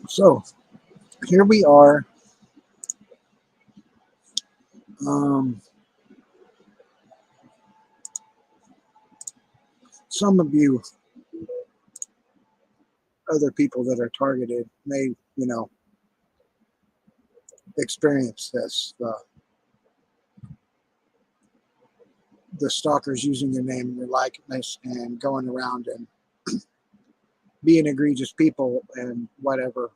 So here we are. Um, some of you other people that are targeted may, experience this. The stalkers using your name and your likeness and going around and being egregious people and whatever,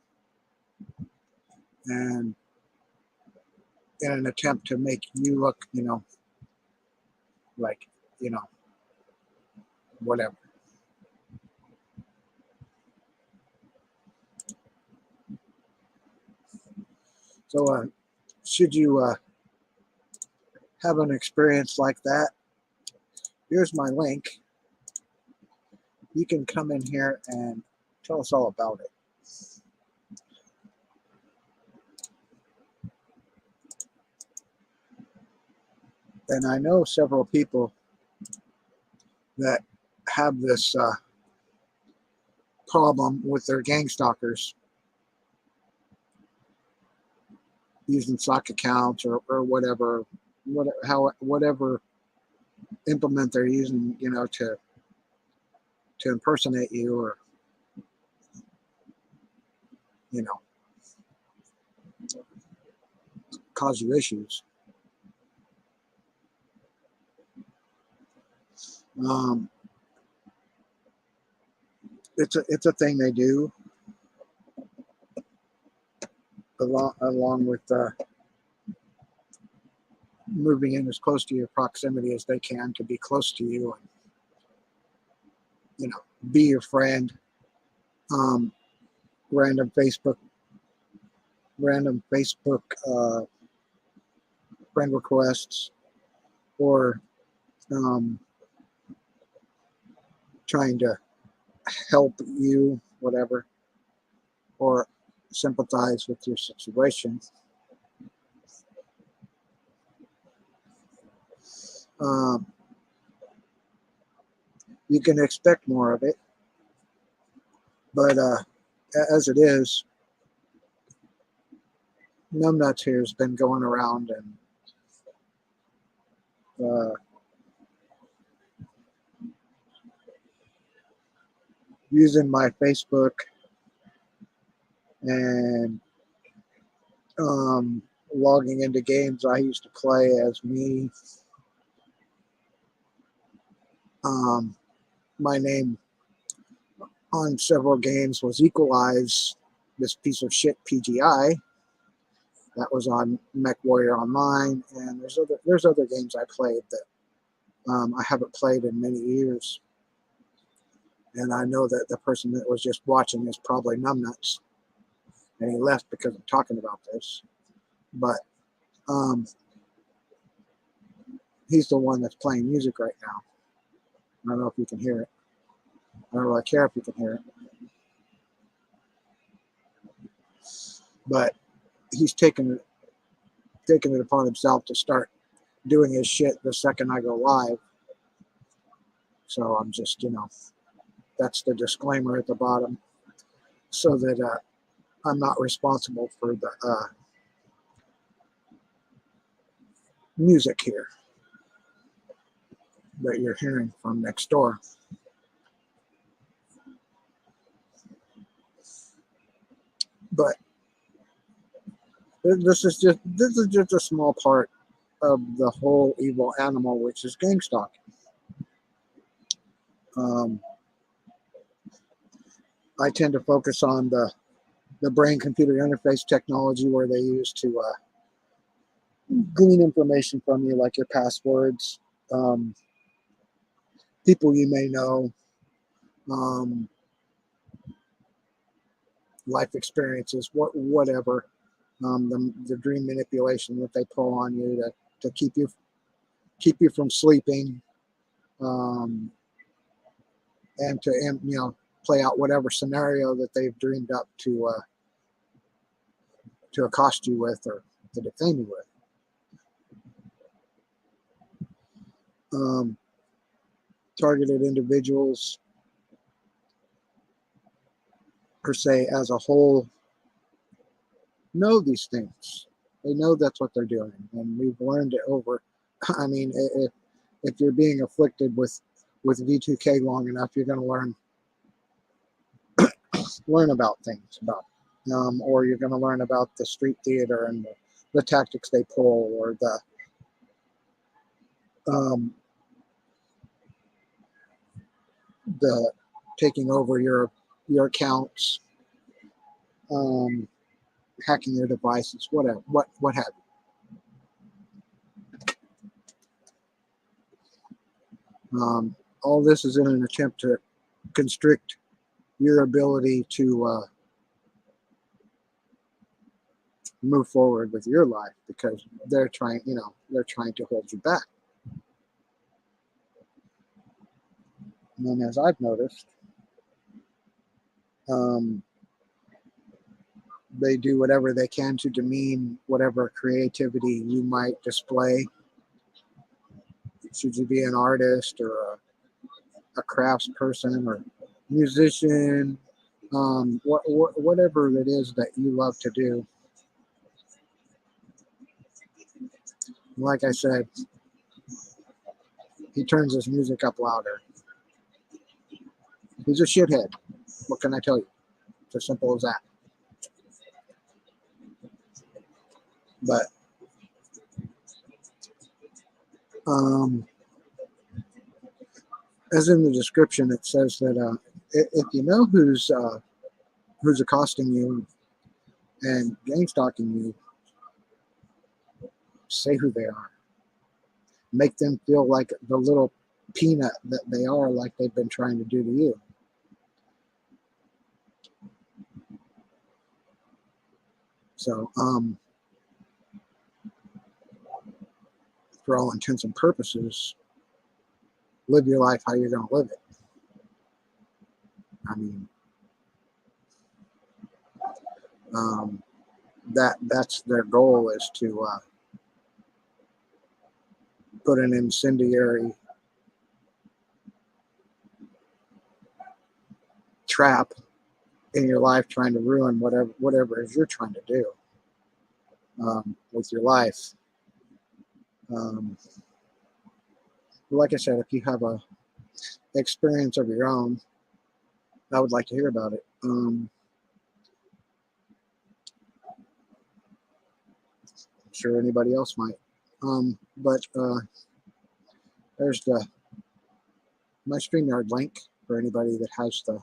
and in an attempt to make you look, like, you know, whatever. So, should you have an experience like that, here's my link. You can come in here and tell us all about it. And I know several people that have this problem with their gang stalkers using sock accounts or whatever implement they're using, to impersonate you or, you know, cause you issues. Um, it's a thing they do along with moving in as close to your proximity as they can to be close to you and, be your friend. Um, random Facebook friend requests, or trying to help you, whatever, or sympathize with your situation. Um, you can expect more of it, but as it is, Numbnuts here has been going around and using my Facebook and logging into games I used to play as me. My name on several games was Equalize, this piece of shit PGI. That was on Mech Warrior Online, and there's other games I played that I haven't played in many years. And I know that the person that was just watching is probably Numbnuts, and he left because I'm talking about this. But he's the one that's playing music right now. I don't know if you can hear it. I don't really care if you can hear it. But he's taken it upon himself to start doing his shit the second I go live. So I'm just, that's the disclaimer at the bottom, so that I'm not responsible for the music here that you're hearing from next door. But this is just a small part of the whole evil animal, which is gang stalking. I tend to focus on the brain-computer interface technology where they use to glean information from you, like your passwords, people you may know, life experiences, whatever, the dream manipulation that they pull on you to keep you from sleeping, and to play out whatever scenario that they've dreamed up to accost you with or to defame you with. Targeted individuals per se as a whole know these things. They know that's what they're doing, and we've learned it over. I mean, if you're being afflicted with V2K long enough, you're going to learn about things about, or you're going to learn about the street theater and the tactics they pull, or um, the taking over your accounts, um, hacking your devices, whatever, what have you. All this is in an attempt to constrict your ability to move forward with your life, because they're trying to hold you back. And then, as I've noticed, um, they do whatever they can to demean whatever creativity you might display. Should you be an artist or a crafts person or musician, whatever it is that you love to do. Like I said, he turns his music up louder. He's a shithead. What can I tell you? It's as simple as that. But um, as in the description, it says that if you know who's accosting you and gang stalking you, say who they are. Make them feel like the little peanut that they are, like they've been trying to do to you. So, for all intents and purposes, live your life how you're going to live it. I mean, um, that's their goal, is to put an incendiary trap in your life, trying to ruin whatever it is you're trying to do with your life. Um, like I said, if you have a experience of your own, I would like to hear about it. I'm sure anybody else might. But there's my StreamYard link for anybody that has the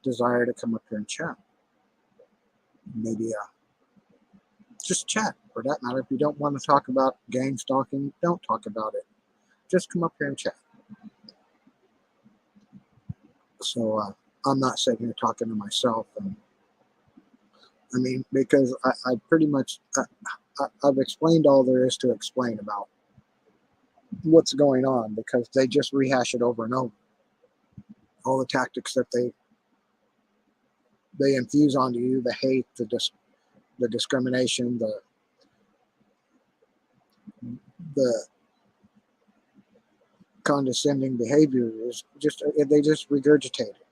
desire to come up here and chat. Maybe just chat, for that matter. If you don't want to talk about gang stalking, don't talk about it. Just come up here and chat. So I'm not sitting here talking to myself, and I mean, because I pretty much I've explained all there is to explain about what's going on, because they just rehash it over and over. All the tactics that they infuse onto you, the hate, the discrimination, the condescending behavior is just, they just regurgitate it.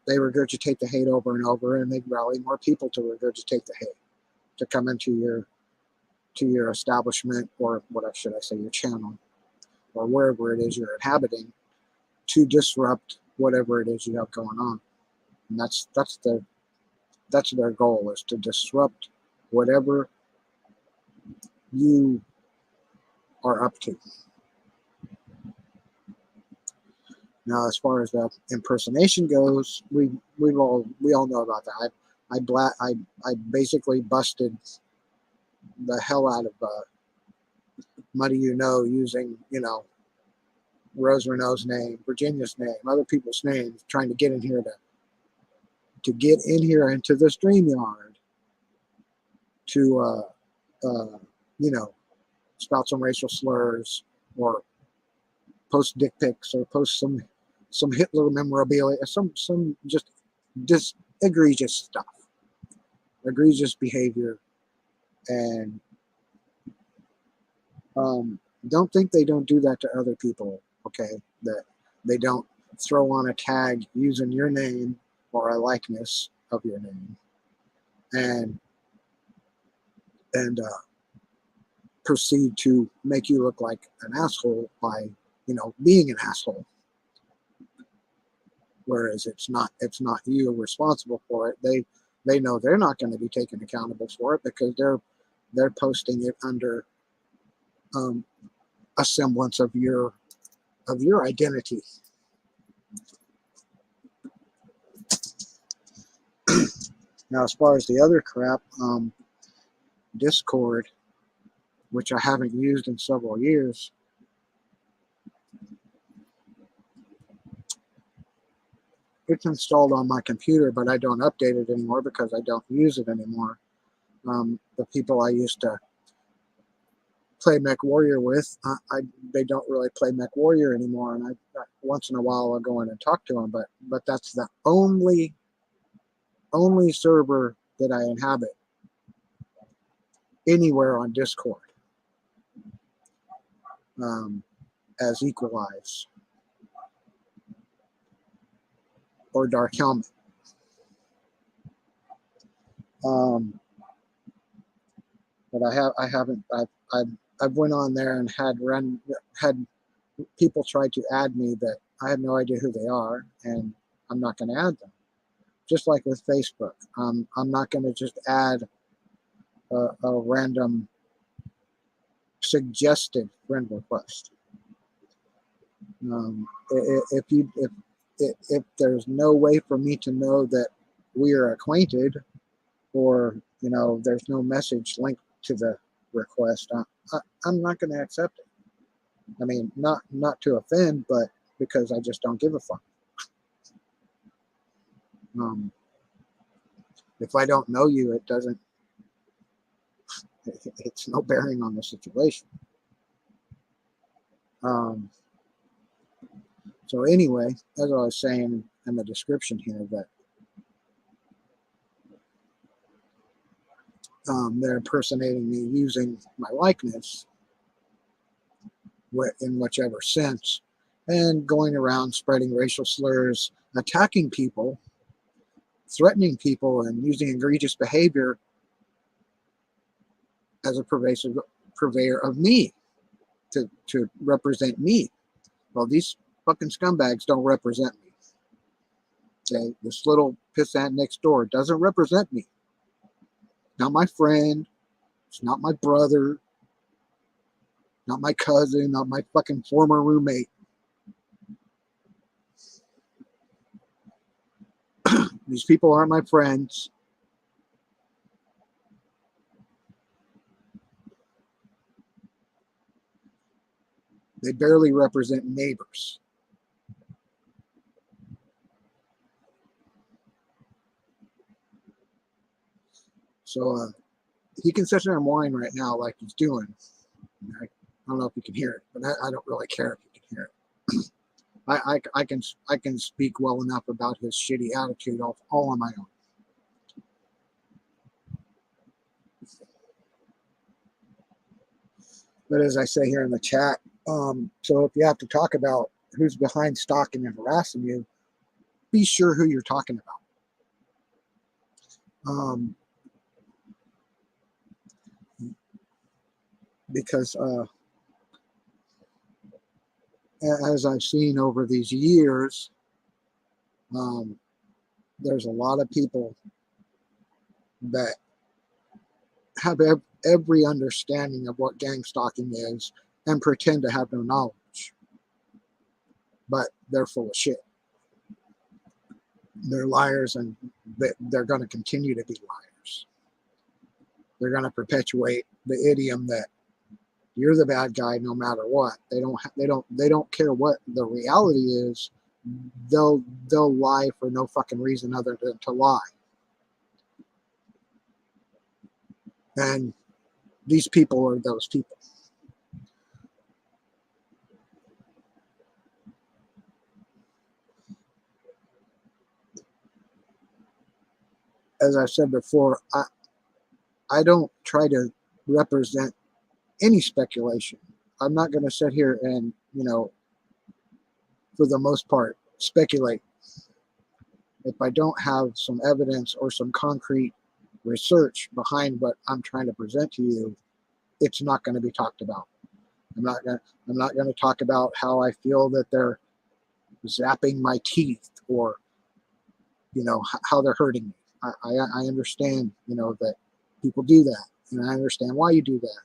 They regurgitate the hate over and over, and they rally more people to regurgitate the hate, to come into your establishment, or what should I say, your channel, or wherever it is you're inhabiting, to disrupt whatever it is you have going on. And that's their goal, is to disrupt whatever you are up to. Now, as far as the impersonation goes, we all know about that. I basically busted the hell out of Muddy using Rose Renault's name, Virginia's name, other people's names, trying to get in here to get in here into the StreamYard to spout some racial slurs, or post dick pics, or post some Hitler memorabilia, some just egregious stuff, egregious behavior. And don't think they don't do that to other people, okay? That they don't throw on a tag using your name or a likeness of your name and and proceed to make you look like an asshole by, being an asshole. Whereas it's not you responsible for it. They know they're not going to be taken accountable for it because they're posting it under a semblance of your identity. Now, as far as the other crap, Discord, which I haven't used in several years, it's installed on my computer, but I don't update it anymore because I don't use it anymore. The people I used to play Mech Warrior with, they don't really play Mech Warrior anymore, and I once in a while I'll go in and talk to them, but that's the only server that I inhabit anywhere on Discord as Equalize or Dark Helmet. But I've went on there and had people try to add me that I have no idea who they are, and I'm not going to add them. Just like with Facebook, I'm not going to just add a random suggested friend request. If there's no way for me to know that we are acquainted, or there's no message linked to the request, I'm not going to accept it. I mean, not to offend, but because I just don't give a fuck. If I don't know you, it's no bearing on the situation. So anyway, as I was saying in the description here, that they're impersonating me using my likeness in whichever sense, and going around spreading racial slurs, attacking people, threatening people, and using egregious behavior as a purveyor of me to represent me. Well, these fucking scumbags don't represent me. Okay, this little pissant next door doesn't represent me. Not my friend. It's not my brother. Not my cousin. Not my fucking former roommate. These people aren't my friends. They barely represent neighbors. So he can sit there and whine right now like he's doing. I don't know if you can hear it, but I don't really care if you can hear it. I can speak well enough about his shitty attitude all on my own. But as I say here in the chat, so if you have to talk about who's behind stalking and harassing you, be sure who you're talking about. Because as I've seen over these years, there's a lot of people that have every understanding of what gang stalking is and pretend to have no knowledge. But they're full of shit. They're liars, and they're going to continue to be liars. They're going to perpetuate the idiom that you're the bad guy no matter what. They don't care what the reality is. They'll lie for no fucking reason other than to lie. And these people are those people. As I said before, I don't try to represent any speculation. I'm not going to sit here and, for the most part, speculate if I don't have some evidence or some concrete research behind what I'm trying to present to you, it's not going to be talked about. I'm not going to talk about how I feel that they're zapping my teeth, or how they're hurting me. I understand, that people do that, and I understand why you do that.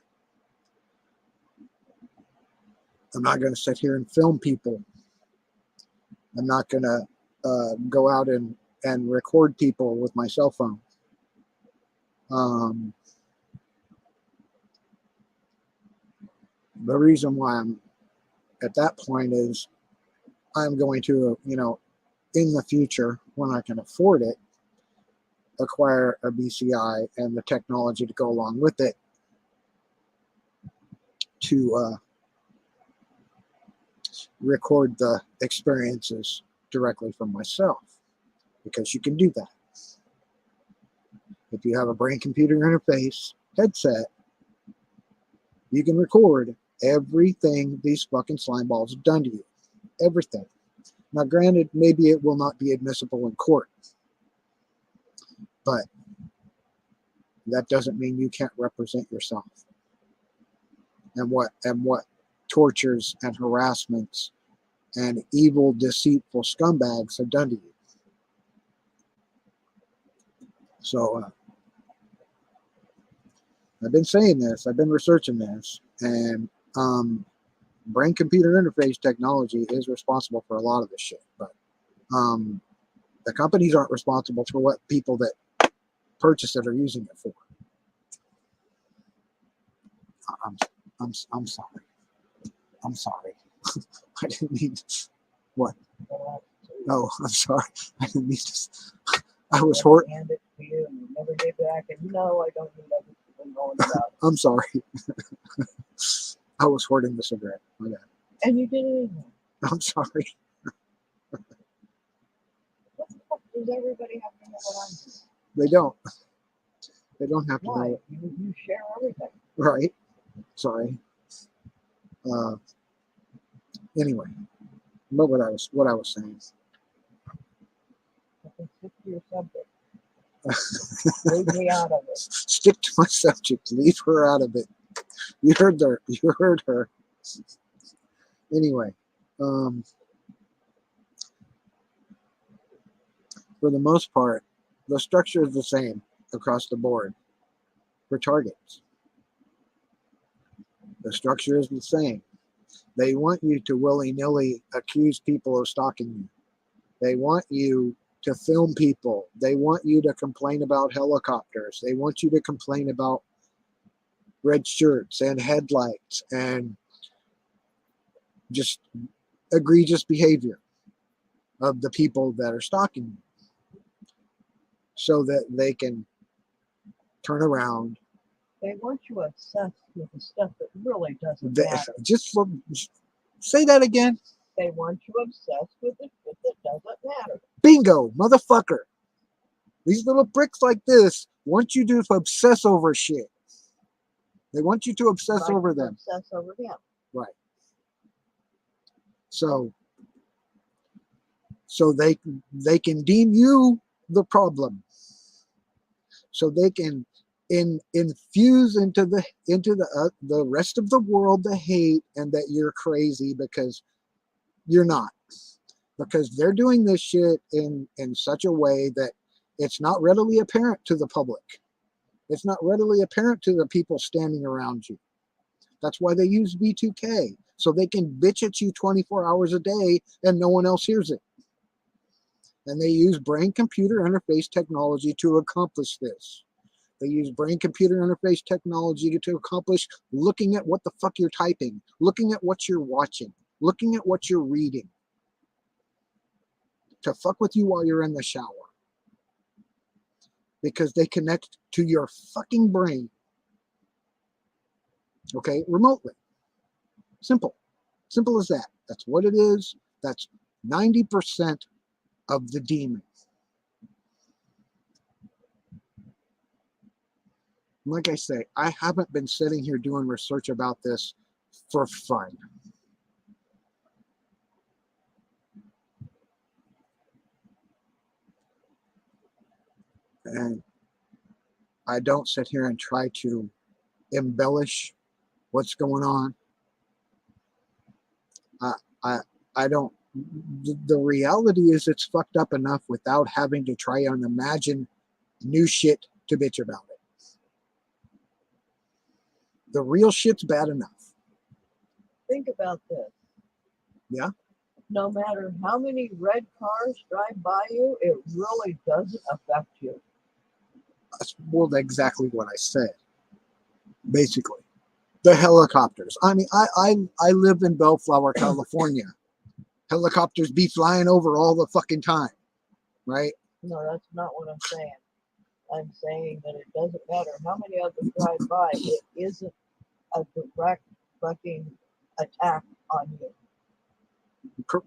I'm not going to sit here and film people. I'm not going to go out and record people with my cell phone. The reason why I'm at that point is I'm going to, in the future, when I can afford it, acquire a BCI and the technology to go along with it to record the experiences directly from myself, because you can do that. If you have a brain-computer interface headset, you can record everything these fucking slime balls have done to you. Everything. Now, granted, maybe it will not be admissible in court, but that doesn't mean you can't represent yourself and what tortures and harassments and evil, deceitful scumbags have done to you. So I've been saying this, I've been researching this, and brain-computer interface technology is responsible for a lot of this shit, but the companies aren't responsible for what people that purchase it are using it for. I'm sorry. I'm sorry. I didn't mean to. What? No, I'm sorry. I didn't mean to. I was hurt. Hand it to you and you never gave back, and no, I don't need everything going about. I'm sorry. I was hoarding the cigarette. My bad. And you didn't even. I'm sorry. What the fuck does everybody have to know what I'm doing? They don't. They don't have to Why? know. You share everything. Right. Sorry. Anyway, but what I was saying. Stick to your subject. Leave me out of it. Stick to my subject. Leave her out of it. You heard her. You heard her. Anyway, for the most part, the structure is the same across the board for targets. The structure is the same. They want you to willy-nilly accuse people of stalking you. They want you to film people. They want you to complain about helicopters. They want you to complain about red shirts and headlights and just egregious behavior of the people that are stalking you, so that they can turn around. They want you obsessed with the stuff that really doesn't matter. Just say that again. They want you obsessed with the shit that doesn't matter. Bingo, motherfucker. These little bricks like this want you to obsess over shit. They want you to obsess over them. Obsess over them. Right. So they can deem you the problem. So they can infuse into the rest of the world the hate and that you're crazy, because you're not. Because they're doing this shit in such a way that it's not readily apparent to the public. It's not readily apparent to the people standing around you. That's why they use V2K, so they can bitch at you 24 hours a day and no one else hears it. And they use brain-computer interface technology to accomplish this. They use brain-computer interface technology to accomplish looking at what the fuck you're typing, looking at what you're watching, looking at what you're reading, to fuck with you while you're in the shower. Because they connect to your fucking brain. Okay, remotely. Simple. Simple as that. That's what it is. That's 90% of the demon. Like I say, I haven't been sitting here doing research about this for fun. And I don't sit here and try to embellish what's going on. I, I, I don't. The reality is, it's fucked up enough without having to try and imagine new shit to bitch about it. The real shit's bad enough. Think about this. Yeah. No matter how many red cars drive by you, it really doesn't affect you. That's well exactly what I said. Basically, the helicopters. I mean, I live in Bellflower, California. Helicopters be flying over all the fucking time, right? No, that's not what I'm saying. I'm saying that it doesn't matter how many of them drive by, it isn't a direct fucking attack on you.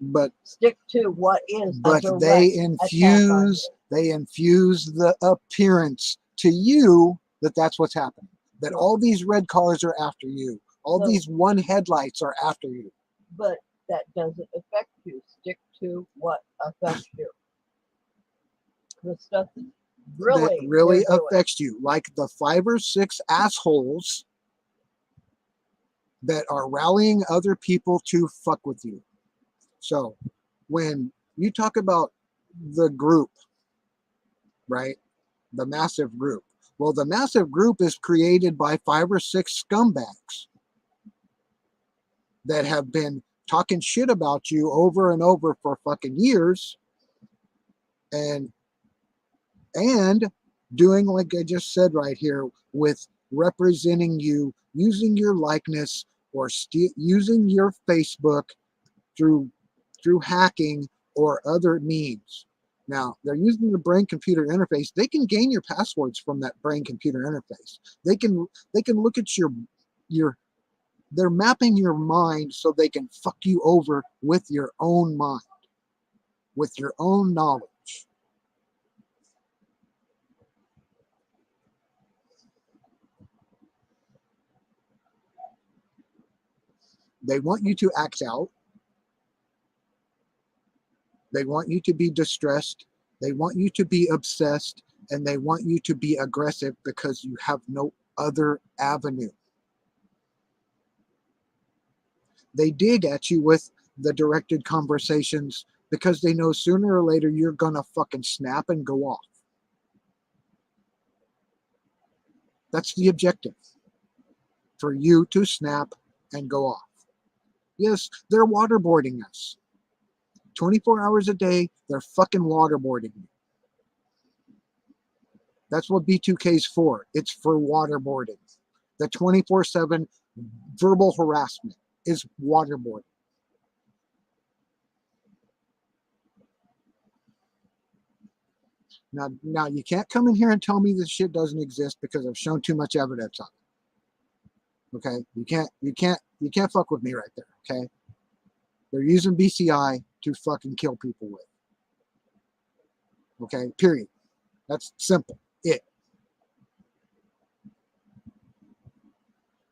But Stick to what is a but direct they attack on you. infuse the appearance to you that that's what's happening. That No. all these red cars are after you. All No. these one headlights are after you. But that doesn't affect you. Stick to what affects you. The stuff that That really affects you, like the 5 or 6 assholes that are rallying other people to fuck with you. So when you talk about the group, right? The massive group. Well, the massive group is created by 5 or 6 scumbags that have been talking shit about you over and over for fucking years, and doing like I just said right here with representing you, using your likeness or using your Facebook through hacking or other means. Now, they're using the brain computer interface. They can gain your passwords from that brain computer interface. They can look at your they're mapping your mind so they can fuck you over with your own mind, with your own knowledge. They want you to act out. They want you to be distressed. They want you to be obsessed. And they want you to be aggressive because you have no other avenue. They dig at you with the directed conversations because they know sooner or later you're gonna fucking snap and go off. That's the objective. For you to snap and go off. Yes, they're waterboarding us. 24 hours a day, they're fucking waterboarding you. That's what B2K is for. It's for waterboarding. The 24/7 verbal harassment is waterboarding. Now you can't come in here and tell me this shit doesn't exist because I've shown too much evidence of it. Okay? You can't fuck with me right there, okay? They're using BCI to fucking kill people with. Okay? Period. That's simple. It.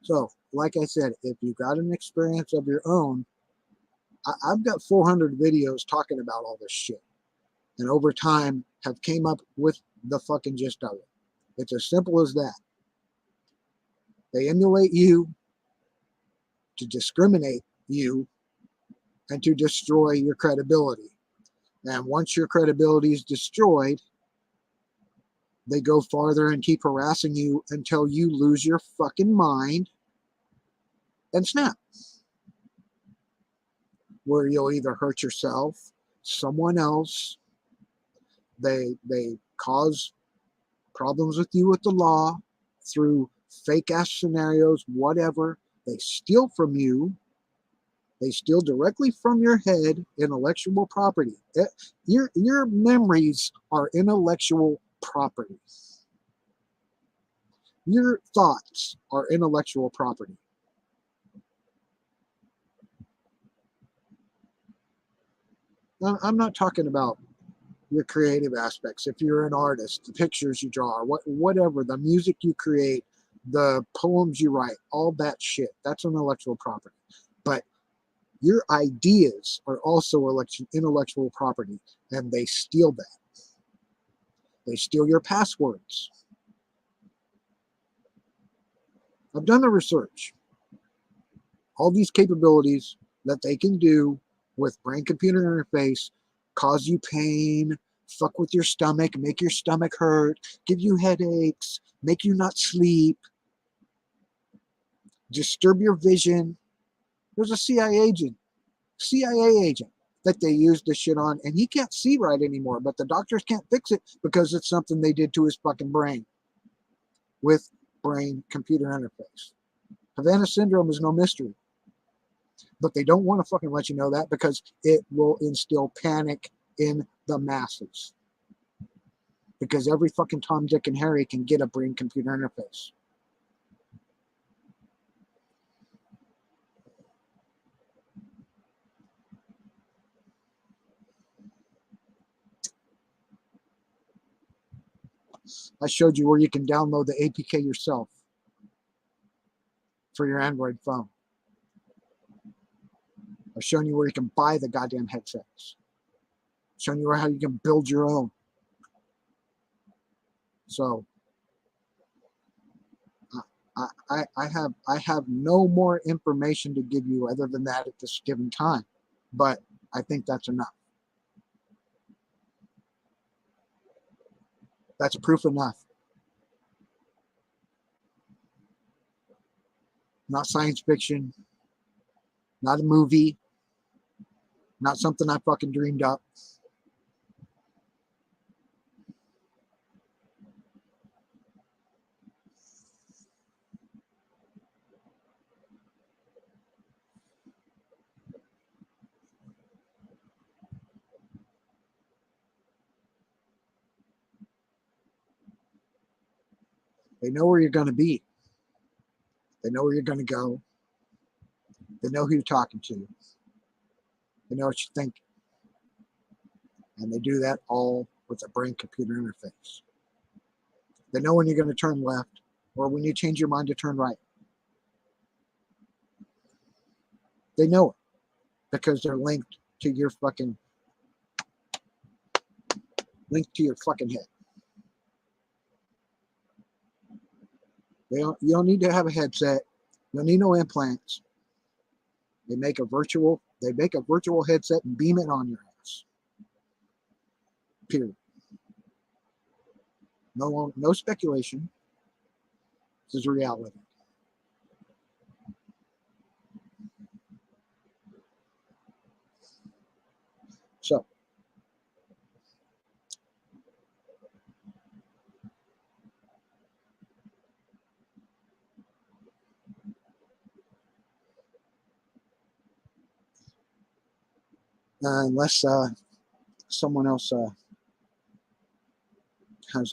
So, like I said, if you got an experience of your own, I've got 400 videos talking about all this shit. And over time have came up with the fucking gist of it. It's as simple as that. They emulate you to discriminate you and to destroy your credibility. And once your credibility is destroyed, they go farther and keep harassing you until you lose your fucking mind and snap. Where you'll either hurt yourself, someone else, they cause problems with you with the law through fake ass scenarios, whatever. They steal from you. They steal directly from your head intellectual property. Your memories are intellectual property. Your thoughts are intellectual property. I'm not talking about your creative aspects. If you're an artist, the pictures you draw, whatever, the music you create, the poems you write, all that shit, that's intellectual property. But your ideas are also intellectual property, and they steal that. They steal your passwords. I've done the research. All these capabilities that they can do with brain-computer interface cause you pain, fuck with your stomach, make your stomach hurt, give you headaches, make you not sleep, disturb your vision. There's a CIA agent that they used this shit on, and he can't see right anymore, but the doctors can't fix it because it's something they did to his fucking brain with brain-computer interface. Havana syndrome is no mystery, but they don't want to fucking let you know that because it will instill panic in the masses. Because every fucking Tom, Dick, and Harry can get a brain-computer interface. I showed you where you can download the APK yourself for your Android phone. I've shown you where you can buy the goddamn headsets. I've shown you how you can build your own. So I have no more information to give you other than that at this given time, but I think that's enough. That's proof enough. Not science fiction, not a movie, not something I fucking dreamed up. They know where you're going to be. They know where you're going to go. They know who you're talking to. They know what you think. And they do that all with a brain-computer interface. They know when you're going to turn left or when you change your mind to turn right. They know it because they're linked to your fucking head. You don't need to have a headset. You don't need no implants. They make a virtual headset and beam it on your ass. Period. No speculation. This is reality. So, unless someone else has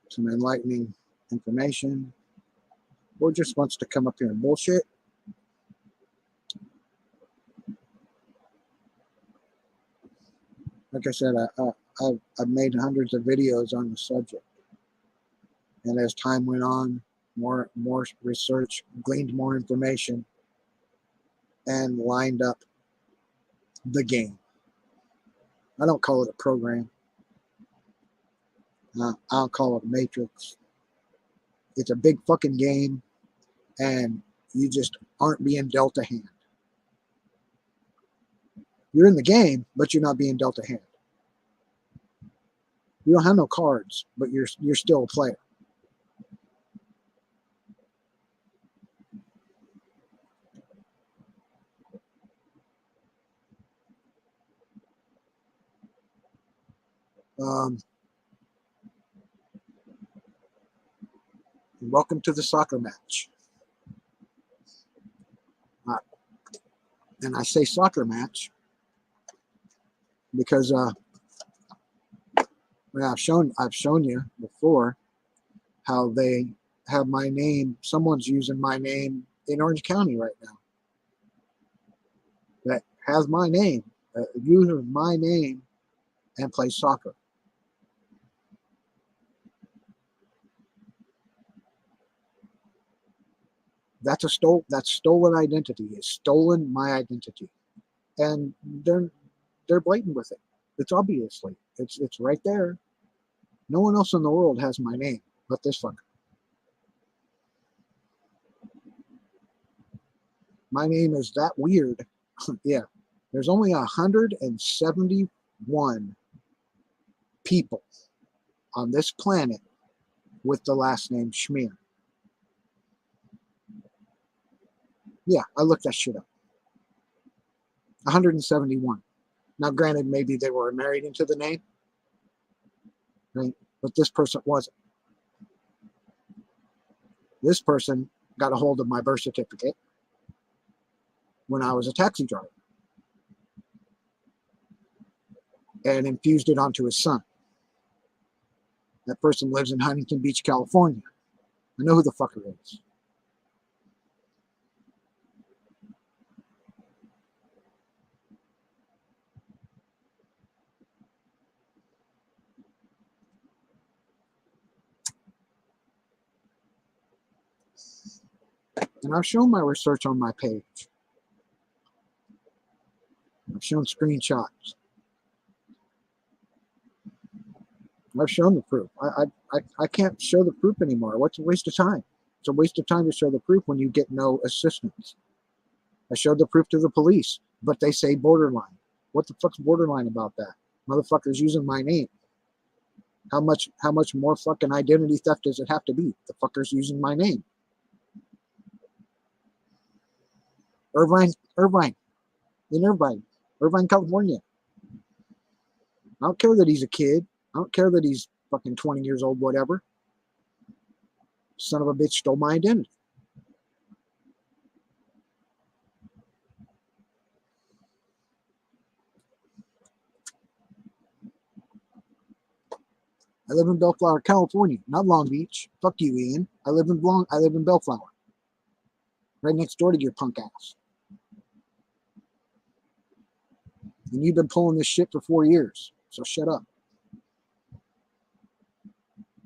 some enlightening information or just wants to come up here and bullshit, like I said, I've made hundreds of videos on the subject, and as time went on, more research, gleaned more information, and lined up the game. I don't call it a program. I'll call it a matrix. It's a big fucking game, and you just aren't being dealt a hand. You're in the game, but you're not being dealt a hand. You don't have no cards, but you're still a player. Welcome to the soccer match. And I say soccer match because I've shown you before how they have my name. Someone's using my name in Orange County right now. That has my name, uses my name, and plays soccer. That's stolen identity. It's stolen my identity, and they're blatant with it. It's right there. No one else in the world has my name But this fucker. My name is that weird. Yeah. There's only 171 people on this planet with the last name Schmear. Yeah, I looked that shit up. 171. Now, granted, maybe they were married into the name, right? But this person wasn't. This person got a hold of my birth certificate when I was a taxi driver and infused it onto his son. That person lives in Huntington Beach, California. I know who the fucker is. And I've shown my research on my page. I've shown screenshots. I've shown the proof. I can't show the proof anymore. What's a waste of time? It's a waste of time to show the proof when you get no assistance. I showed the proof to the police, but they say borderline. What the fuck's borderline about that? Motherfucker's using my name. How much more fucking identity theft does it have to be? The fucker's using my name. Irvine, in Irvine, California. I don't care that he's a kid. I don't care that he's fucking 20 years old, whatever. Son of a bitch stole my identity. I live in Bellflower, California, not Long Beach. Fuck you, Ian. I live in Bellflower. Right next door to your punk ass. And you've been pulling this shit for 4 years. So shut up.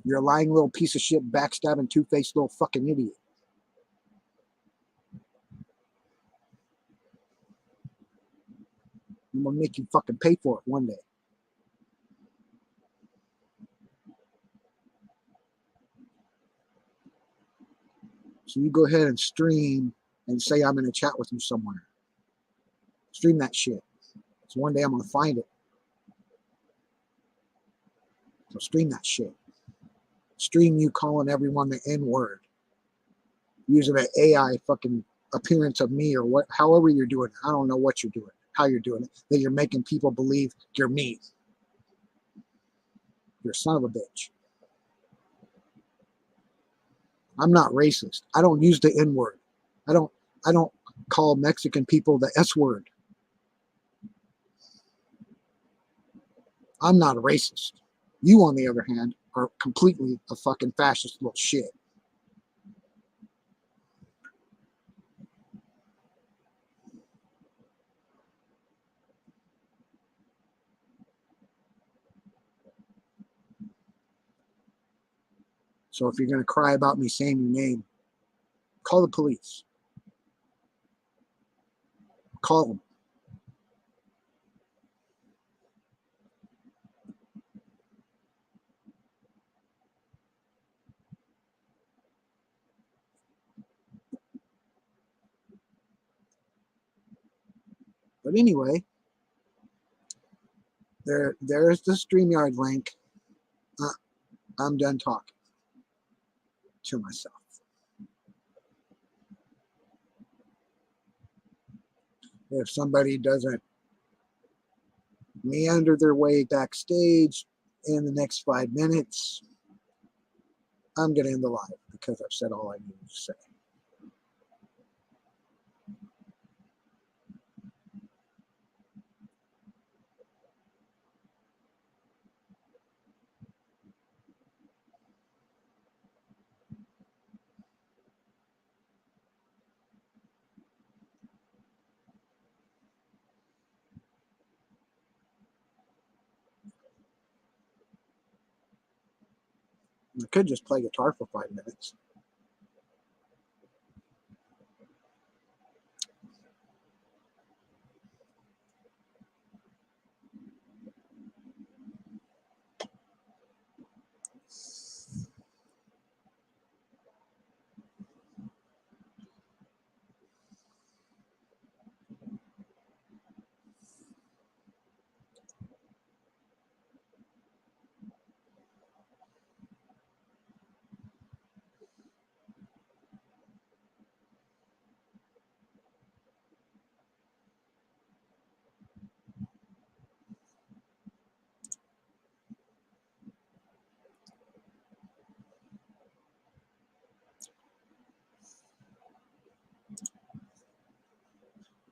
You're a lying little piece of shit, backstabbing, two-faced little fucking idiot. I'm gonna make you fucking pay for it one day. So you go ahead and stream and say I'm in a chat with you somewhere. Stream that shit. So one day I'm gonna find it. So stream that shit. Stream you calling everyone the N-word. Using an AI fucking appearance of me or what, however you're doing it. I don't know what you're doing, how you're doing it. That you're making people believe you're me. You're a son of a bitch. I'm not racist. I don't use the N-word. I don't call Mexican people the S-word. I'm not a racist. You, on the other hand, are completely a fucking fascist little shit. So if you're going to cry about me saying your name, call the police. Call them. But anyway, there's the StreamYard link. I'm done talking to myself. If somebody doesn't meander their way backstage in the next 5 minutes, I'm going to end the live because I've said all I needed to say. I could just play guitar for 5 minutes.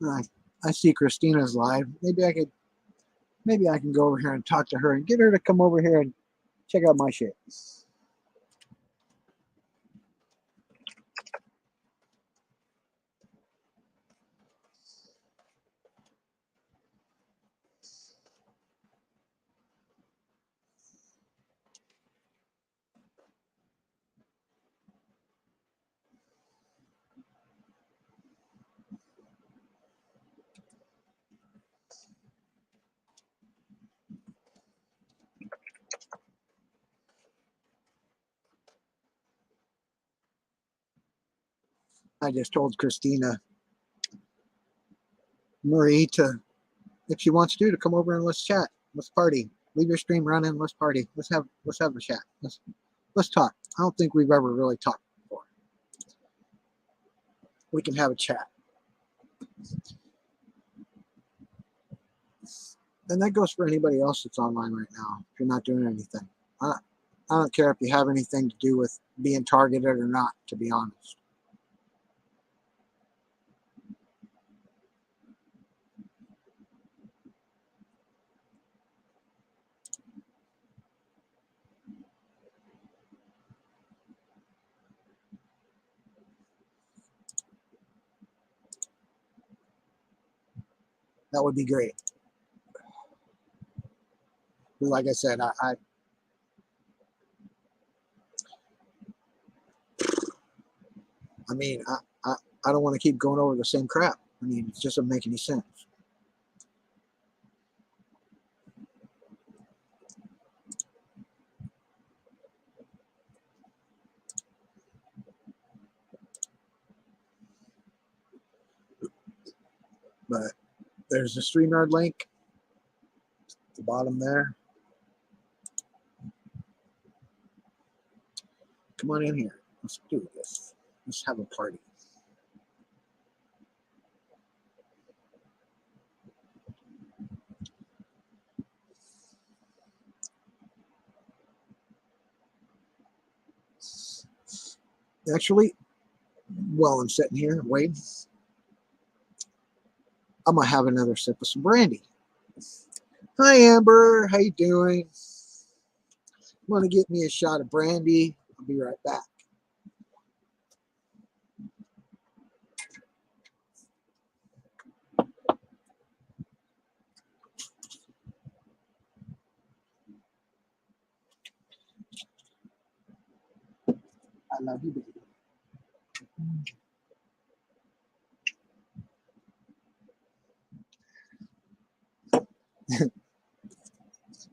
I see Christina's live. Maybe I can go over here and talk to her and get her to come over here and check out my shit. I just told Christina Marie to, if she wants to come over and let's chat. Let's party. Leave your stream running. Let's party. Let's have a chat. Let's talk. I don't think we've ever really talked before. We can have a chat. And that goes for anybody else that's online right now. If you're not doing anything, I don't care if you have anything to do with being targeted or not, to be honest. That would be great. But like I said, I mean, I don't want to keep going over the same crap. I mean, it just doesn't make any sense. But there's the StreamYard link at the bottom there. Come on in here. Let's do this. Let's have a party. Actually, while I'm sitting here waiting, I'm gonna have another sip of some brandy. Hi Amber, how you doing? I'm gonna get me a shot of brandy. I'll be right back. I love you, baby.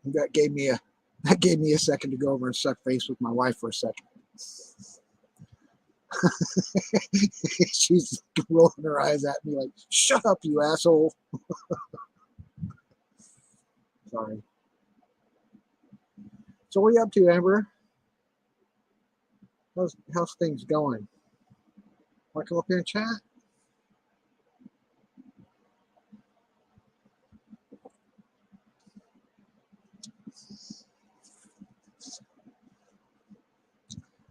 That gave me a second to go over and suck face with my wife for a second. She's rolling her eyes at me like, "Shut up, you asshole." Sorry. So what are you up to, Amber? How's things going? Want to come up here and chat?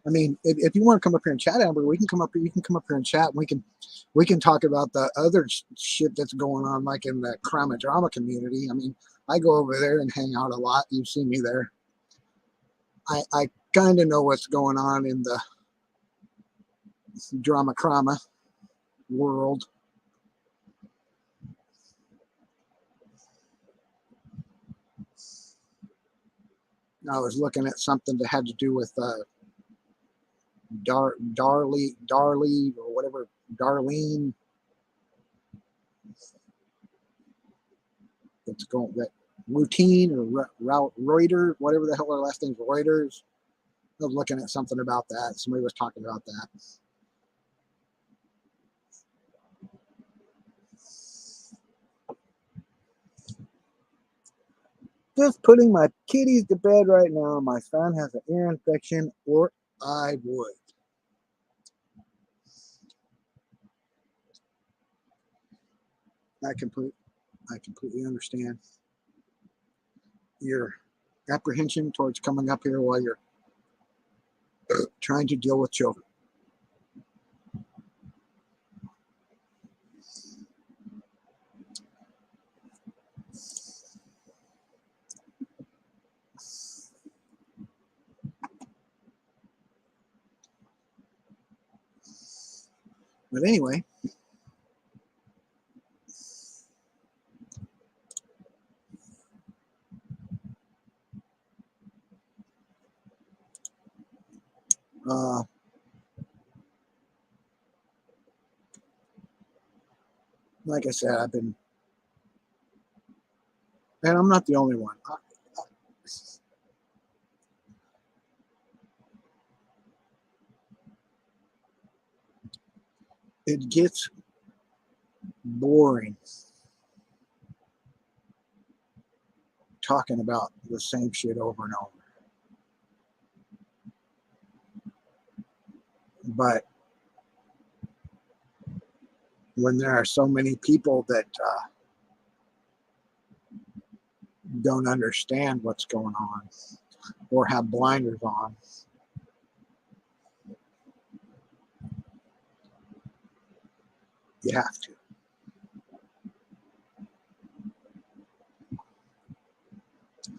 I mean, if you want to come up here and chat, Amber, we can come up here. You can come up here and chat. And we can talk about the other shit that's going on, like in the crime and drama community. I mean, I go over there and hang out a lot. You've seen me there. I kind of know what's going on in the drama crama world. I was looking at something that had to do with Darley or whatever, Darlene. It's going that routine or Reuters, whatever the hell her last name's, Reuters. I was looking at something about that. Somebody was talking about that. Just putting my kitties to bed right now. My son has an ear infection, or I would. I completely understand your apprehension towards coming up here while you're trying to deal with children. But anyway, like I said, I've been, and I'm not the only one. It gets boring talking about the same shit over and over. But when there are so many people that don't understand what's going on or have blinders on, you have to.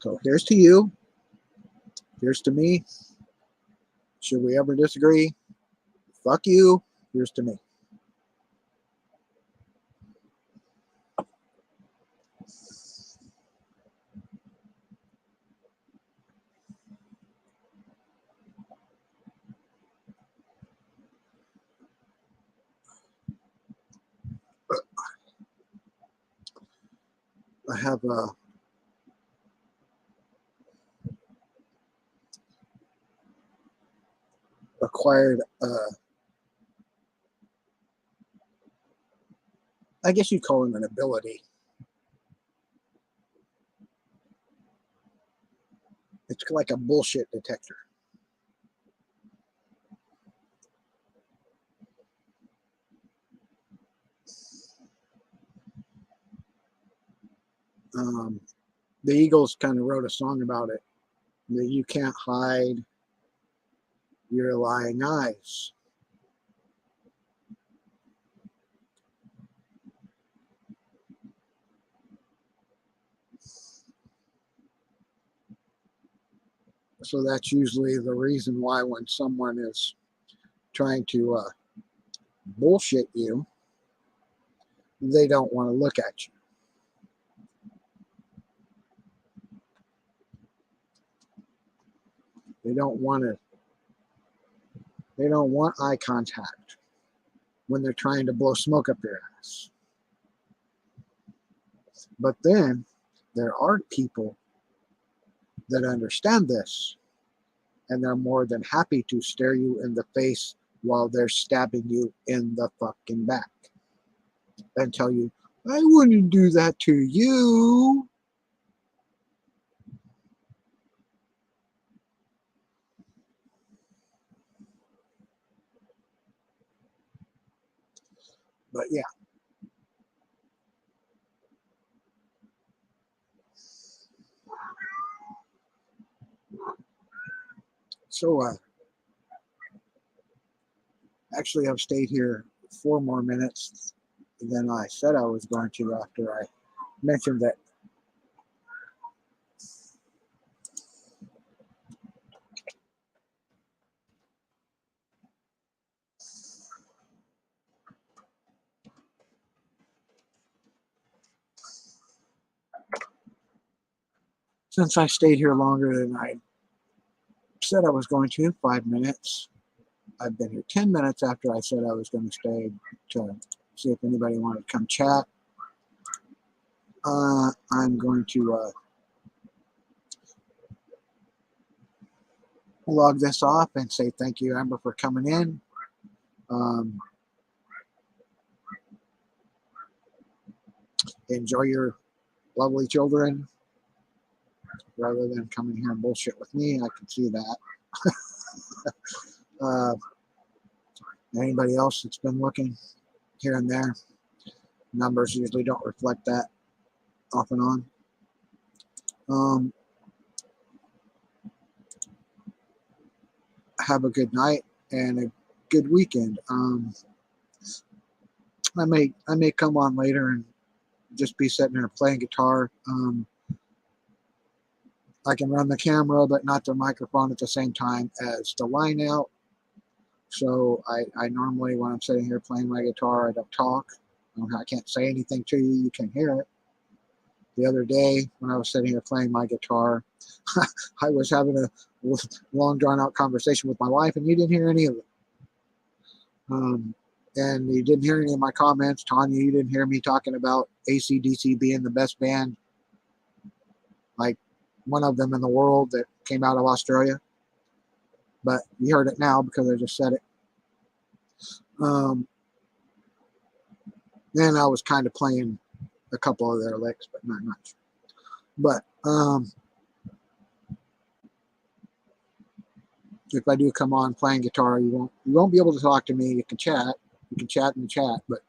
So here's to you. Here's to me. Should we ever disagree? Fuck you. Here's to me. I have acquired, I guess you'd call it an ability. It's like a bullshit detector. The Eagles kind of wrote a song about it, that you can't hide your lying eyes. So that's usually the reason why when someone is trying to bullshit you, they don't want to look at you. They don't want to. They don't want eye contact when they're trying to blow smoke up your ass. But then there are people that understand this, and they're more than happy to stare you in the face while they're stabbing you in the fucking back and tell you, I wouldn't do that to you. But yeah. So actually I've stayed here 4 more minutes than I said I was going to after I mentioned that since I stayed here longer than I said I was going to, 5 minutes, I've been here 10 minutes after I said I was going to stay to see if anybody wanted to come chat. I'm going to log this off and say thank you, Amber, for coming in. Enjoy your lovely children rather than coming here and bullshit with me. I can see that. Anybody else that's been looking here and there, numbers usually don't reflect that off and on. Have a good night and a good weekend. I may come on later and just be sitting there playing guitar. I can run the camera, but not the microphone at the same time as the line out. So I normally, when I'm sitting here playing my guitar, I don't talk. I can't say anything to you. You can hear it. The other day, when I was sitting here playing my guitar, I was having a long, drawn-out conversation with my wife, and you didn't hear any of it. And you didn't hear any of my comments. Tanya, you didn't hear me talking about AC/DC being the best band, like one of them in the world that came out of Australia. But you heard it now because I just said it. Then I was kind of playing a couple of their licks, but not much. But if I do come on playing guitar, you won't be able to talk to me. You can chat in the chat, but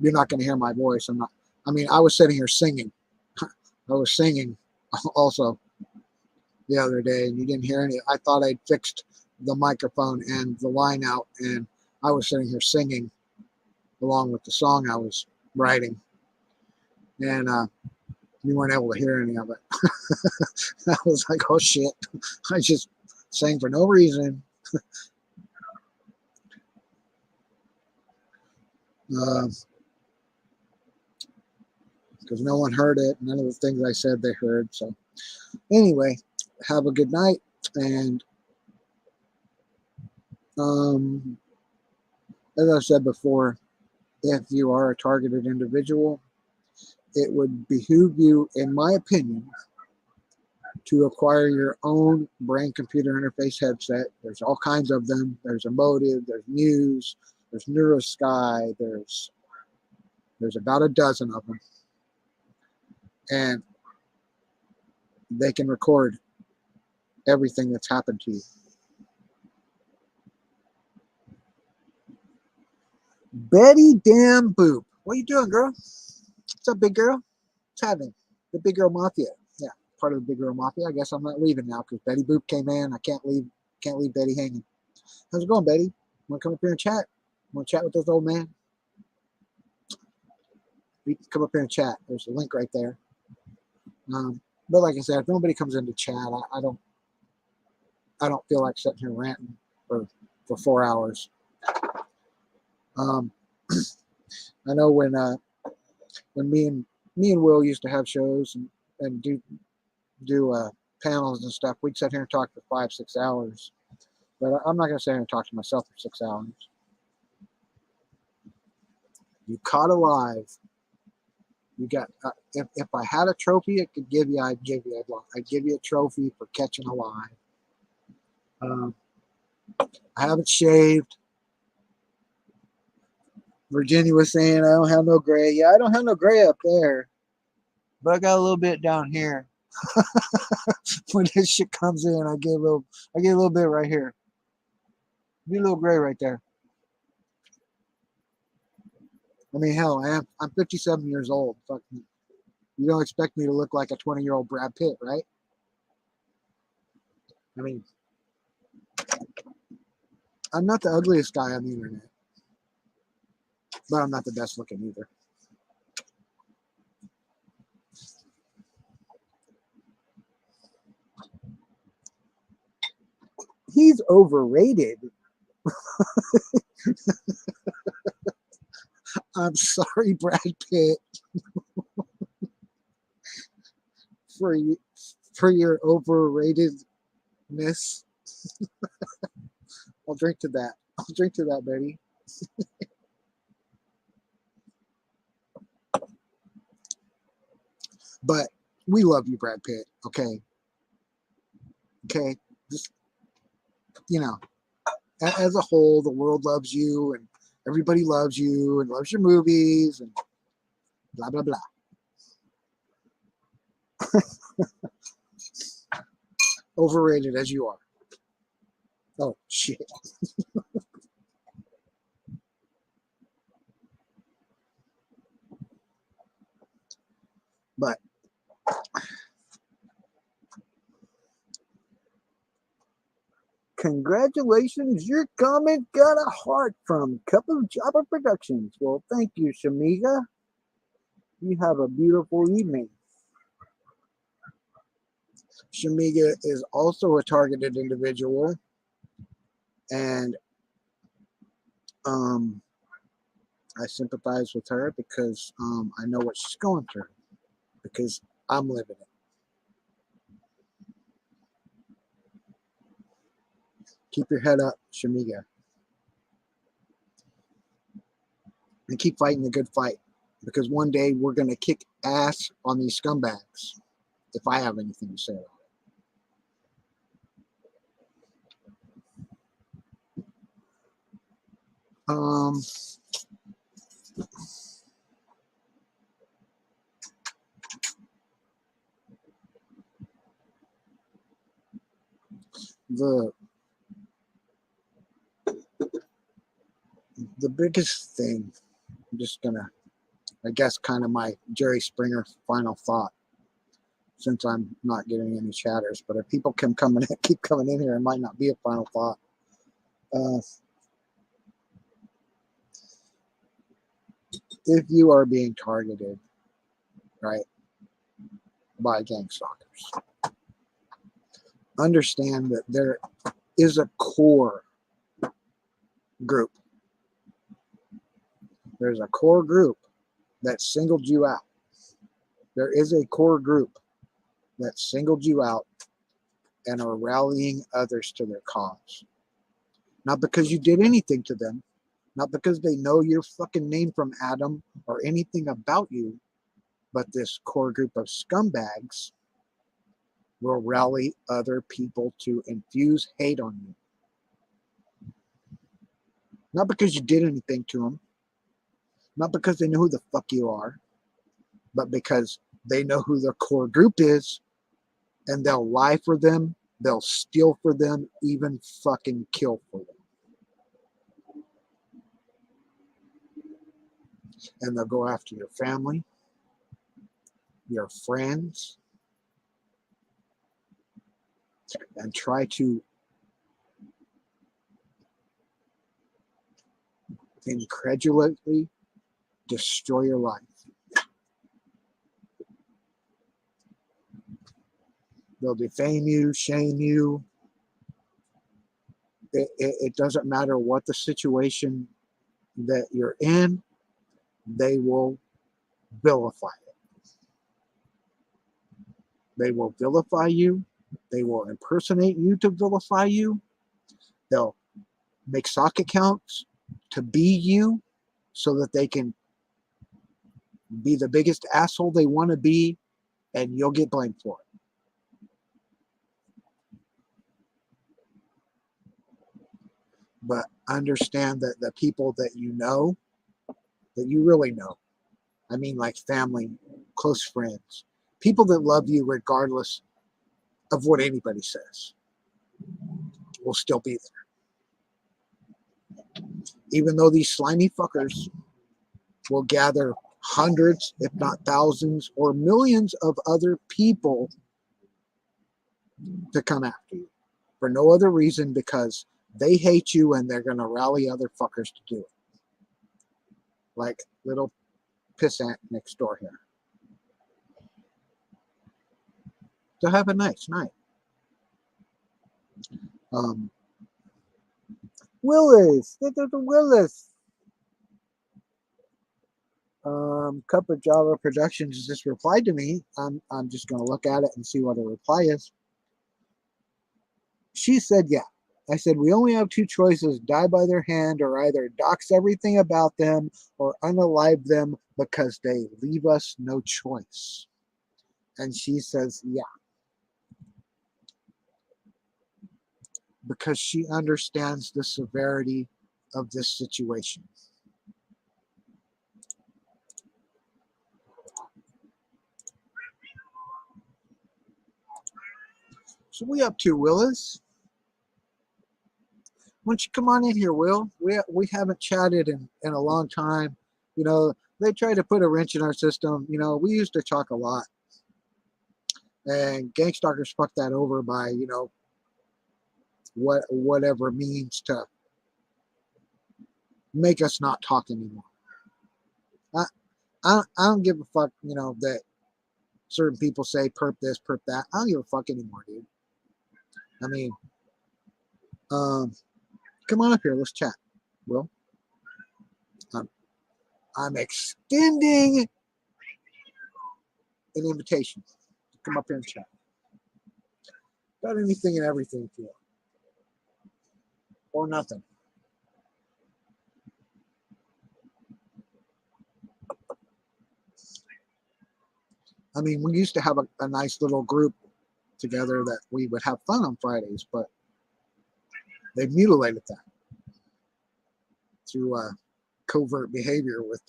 you're not going to hear my voice. I was sitting here singing. I was singing also the other day, and you didn't hear any. I thought I'd fixed the microphone and the line out, and I was sitting here singing along with the song I was writing, and you weren't able to hear any of it. I was like, oh shit, I just sang for no reason. Because no one heard it. None of the things I said they heard. So anyway, have a good night. And as I said before, if you are a targeted individual, it would behoove you, in my opinion, to acquire your own brain-computer interface headset. There's all kinds of them. There's Emotive, there's Muse, there's Neurosky, there's about a dozen of them. And they can record everything that's happened to you. Betty damn Boop. What you doing, girl? What's up, big girl? What's happening? The Big Girl Mafia. Yeah, part of the Big Girl Mafia. I guess I'm not leaving now because Betty Boop came in. I can't leave Betty hanging. How's it going, Betty? Want to come up here and chat? Want to chat with this old man? You can come up here and chat. There's a link right there. But like I said, if nobody comes in to chat, I don't feel like sitting here ranting for 4 hours. I know when me and Will used to have shows and do panels and stuff, we'd sit here and talk for 5-6 hours. But I'm not going to sit here and talk to myself for 6 hours. You caught alive. You got. If I had a trophy, I'd give you a trophy for catching alive. I haven't shaved. Virginia was saying I don't have no gray. Yeah, I don't have no gray up there, but I got a little bit down here. When this shit comes in, I get a little bit right here. Be a little gray right there. I mean, hell, I'm 57 years old. Fuck me. You don't expect me to look like a 20-year-old Brad Pitt, right? I mean, I'm not the ugliest guy on the internet, but I'm not the best looking either. He's overrated. I'm sorry, Brad Pitt, for your overratedness. I'll drink to that. Baby. But we love you, Brad Pitt. Okay. Just, as a whole, the world loves you, and everybody loves you and loves your movies and blah blah blah. Overrated as you are. Oh shit. But congratulations, your comment got a heart from Cup of Java Productions. Well, thank you, Shamiga. You have a beautiful evening. Shamiga is also a targeted individual, And I sympathize with her because I know what she's going through because I'm living it. Keep your head up, Shamiga, and keep fighting the good fight because one day we're going to kick ass on these scumbags if I have anything to say about it. The biggest thing, I'm just gonna, I guess, kind of my Jerry Springer final thought, since I'm not getting any chatters. But if people can keep coming in here, it might not be a final thought. If you are being targeted, right, by gang stalkers, understand that there is a core group. There's a core group that singled you out. There is a core group that singled you out and are rallying others to their cause. Not because you did anything to them, not because they know your fucking name from Adam or anything about you, but this core group of scumbags will rally other people to infuse hate on you. Not because you did anything to them, not because they know who the fuck you are, but because they know who their core group is, and they'll lie for them, they'll steal for them, even fucking kill for them. And they'll go after your family, your friends, and try to incredulously destroy your life. They'll defame you, shame you. It doesn't matter what the situation that you're in, they will vilify it. They will vilify you. They will impersonate you to vilify you. They'll make sock accounts to be you so that they can be the biggest asshole they want to be, and you'll get blamed for it. But understand that the people that you know, that you really know, I mean like family, close friends, people that love you regardless of what anybody says, will still be there. Even though these slimy fuckers will gather hundreds, if not thousands, or millions of other people to come after you for no other reason because they hate you and they're going to rally other fuckers to do it. Like little pissant next door here. So have a nice night. Willis, Willis. Cup of Java Productions just replied to me. I'm just going to look at it and see what her reply is. She said, yeah. I said, we only have two choices, die by their hand or either dox everything about them or unalive them because they leave us no choice. And she says, yeah. Because she understands the severity of this situation. So we up to, Willis? Why don't you come on in here, Will? We haven't chatted in a long time. You know, they try to put a wrench in our system. You know, we used to talk a lot. And gangstalkers fucked that over by, you know, whatever means to make us not talk anymore. I don't give a fuck, you know, that certain people say perp this, perp that. I don't give a fuck anymore, dude. I mean, Come on up here. Let's chat. Will, I'm extending an invitation to come up here and chat about anything and everything if you want, or nothing. I mean, we used to have a nice little group together that we would have fun on Fridays, but they've mutilated that through covert behavior with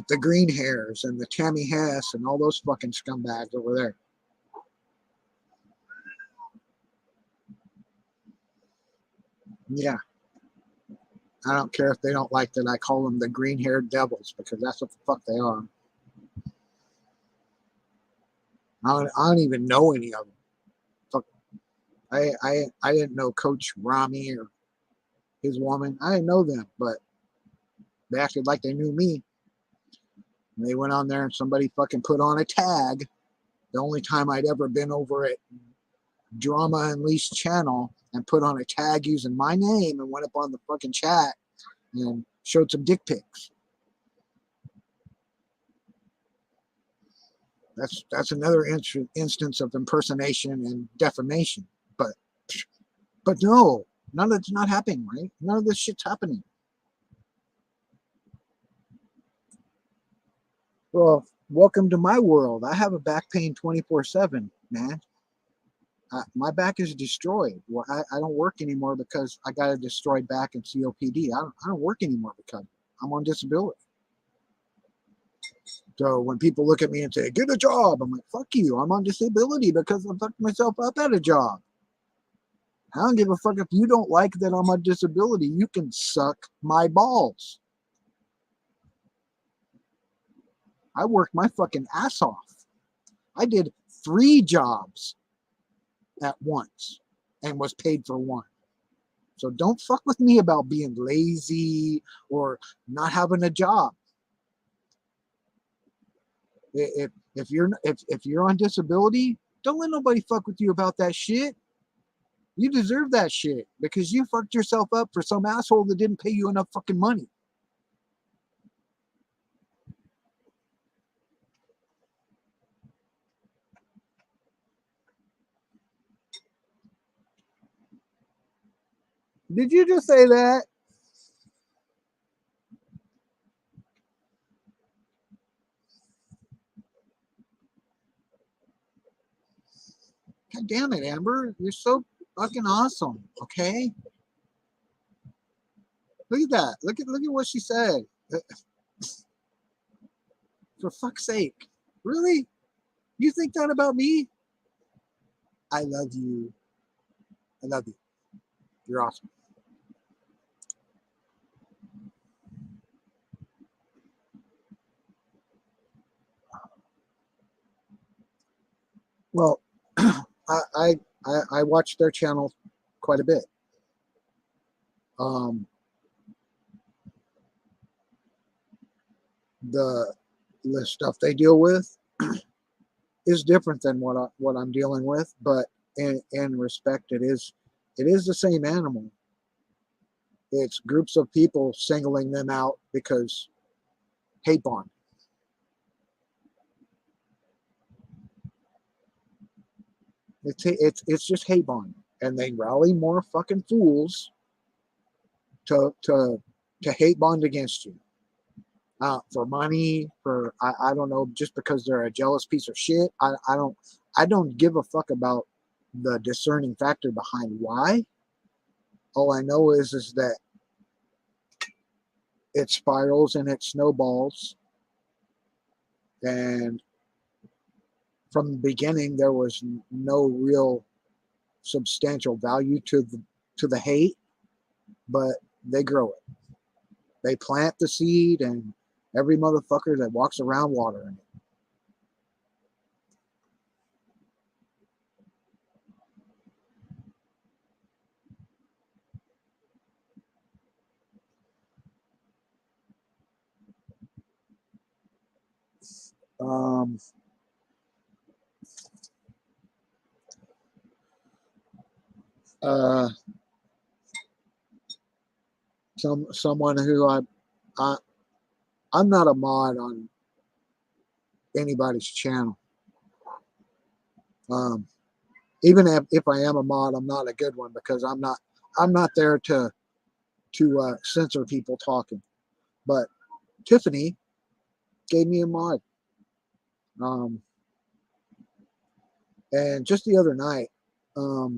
the green hairs and the Tammy Hess and all those fucking scumbags over there. Yeah. I don't care if they don't like that I call them the green-haired devils, because that's what the fuck they are. I don't even know any of them. Fuck. I didn't know Coach Rami or his woman. I didn't know them, but they acted like they knew me. And they went on there and somebody fucking put on a tag. The only time I'd ever been over at Drama Unleashed channel and put on a tag using my name and went up on the fucking chat and showed some dick pics. That's another instance of impersonation and defamation. But no, none of it's not happening, right? None of this shit's happening. Well, welcome to my world. I have a back pain 24/7, man. My back is destroyed. Well, I don't work anymore because I got a destroyed back and COPD. I don't work anymore because I'm on disability. So when people look at me and say, get a job, I'm like, fuck you. I'm on disability because I fucked myself up at a job. I don't give a fuck if you don't like that I'm on disability. You can suck my balls. I worked my fucking ass off. I did 3 jobs at once and was paid for 1. So don't fuck with me about being lazy or not having a job. If you're on disability, don't let nobody fuck with you about that shit. You deserve that shit because you fucked yourself up for some asshole that didn't pay you enough fucking money. Did you just say that? God damn it, Amber. You're so fucking awesome. Okay? Look at that. Look at what she said. For fuck's sake. Really? You think that about me? I love you. I love you. You're awesome. Well, I watch their channel quite a bit. The stuff they deal with is different than what I'm dealing with, but in respect, it is the same animal. It's groups of people singling them out because hate bond. It's just hate bond, and they rally more fucking fools to hate bond against you. For money, for I don't know, just because they're a jealous piece of shit. I don't give a fuck about the discerning factor behind why. All I know is that it spirals and it snowballs, and from the beginning there was no real substantial value to the hate, but they grow it. They plant the seed, and every motherfucker that walks around watering it. Um, uh, someone who I I'm not a mod on anybody's channel. Um, Even if I am a mod, I'm not a good one because I'm not there to censor people talking. But Tiffany gave me a mod, and just the other night, I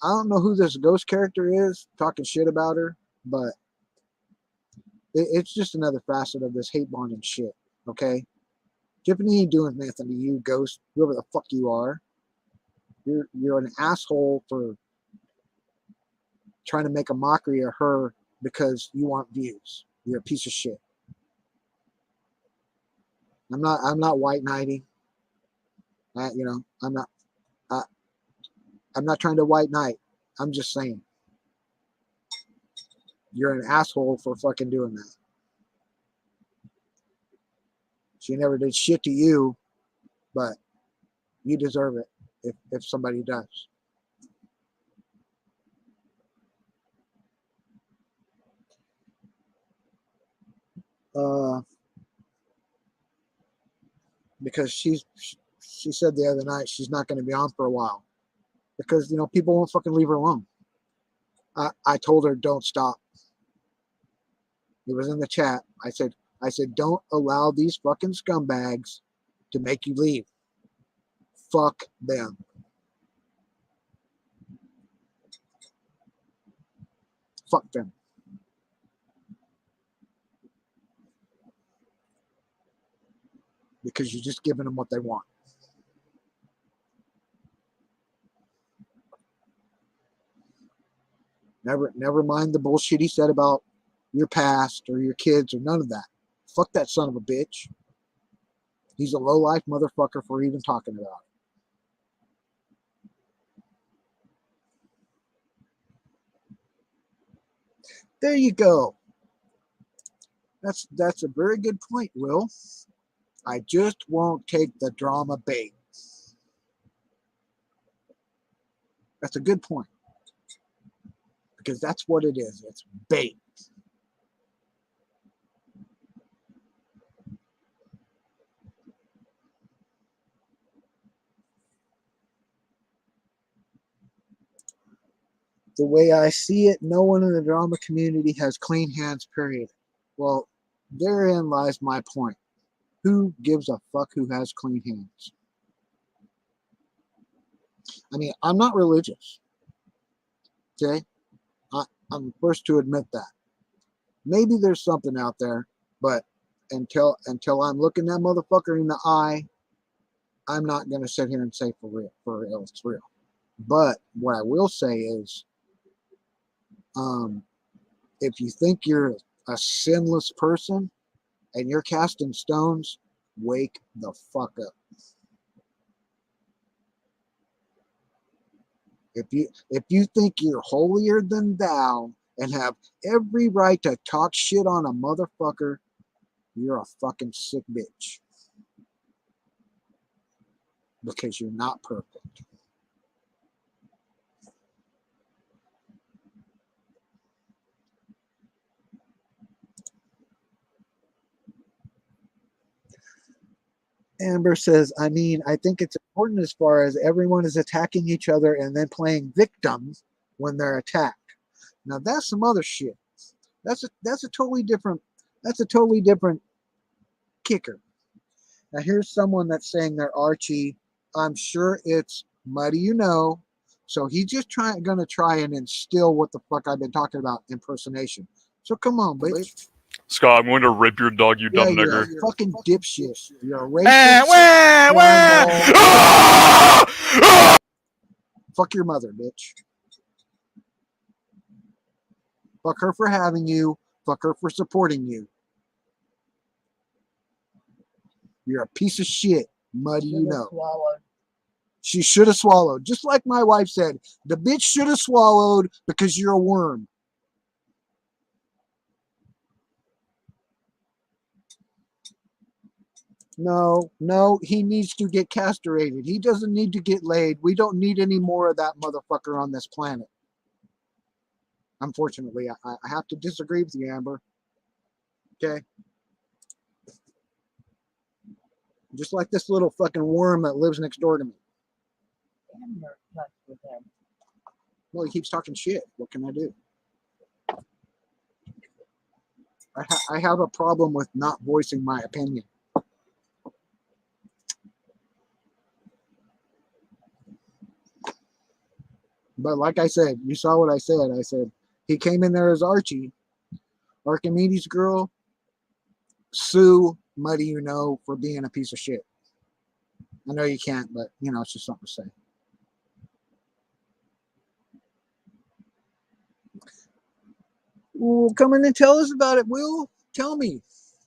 don't know who this ghost character is talking shit about her, but it's just another facet of this hate bonding shit. Okay, Tiffany ain't doing nothing to you, ghost, whoever the fuck you are. You're an asshole for trying to make a mockery of her because you want views. You're a piece of shit. I'm not white knighting. I'm not I'm not trying to white knight. I'm just saying you're an asshole for fucking doing that. She never did shit to you, but you deserve it if somebody does. Because she said the other night she's not going to be on for a while because people won't fucking leave her alone. I told her don't stop. It was in the chat. I said don't allow these fucking scumbags to make you leave. Fuck them. Fuck them. Because you're just giving them what they want. Never mind the bullshit he said about your past or your kids or none of that. Fuck that son of a bitch. He's a low-life motherfucker for even talking about it. There you go. That's a very good point, Will. I just won't take the drama bait. That's a good point. Because that's what it is. It's bait. The way I see it, no one in the drama community has clean hands, period. Well, therein lies my point. Who gives a fuck who has clean hands? I mean, I'm not religious. Okay? I'm the first to admit that. Maybe there's something out there, but until I'm looking that motherfucker in the eye, I'm not going to sit here and say for real, it's real. But what I will say is, if you think you're a sinless person and you're casting stones, wake the fuck up. If you think you're holier than thou and have every right to talk shit on a motherfucker, you're a fucking sick bitch. Because you're not perfect. Amber says, I mean, I think it's important as far as everyone is attacking each other and then playing victims when they're attacked. Now that's some other shit. That's a totally different kicker. Now here's someone that's saying they're Archie. I'm sure it's muddy, so he's just gonna try and instill what the fuck I've been talking about, impersonation. So come on, bitch. Scott, I'm going to rip your dog, you dumb nigger. You're a fucking dipshit. You're a racist. Fuck your mother, bitch. Fuck her for having you. Fuck her for supporting you. You're a piece of shit, muddy, Swallowed. She should have swallowed. Just like my wife said, the bitch should have swallowed because you're a worm. No, he needs to get castrated. He doesn't need to get laid. We don't need any more of that motherfucker on this planet. Unfortunately, I have to disagree with you, Amber. Okay? Just like this little fucking worm that lives next door to me. I'm not touched with him. Well, he keeps talking shit. What can I do? I have a problem with not voicing my opinion. But like I said, you saw what I said. I said he came in there as Archie, Archimedes girl, sue Muddy, for being a piece of shit. I know you can't, but it's just something to say. Well, come in and tell us about it, Will. Tell me.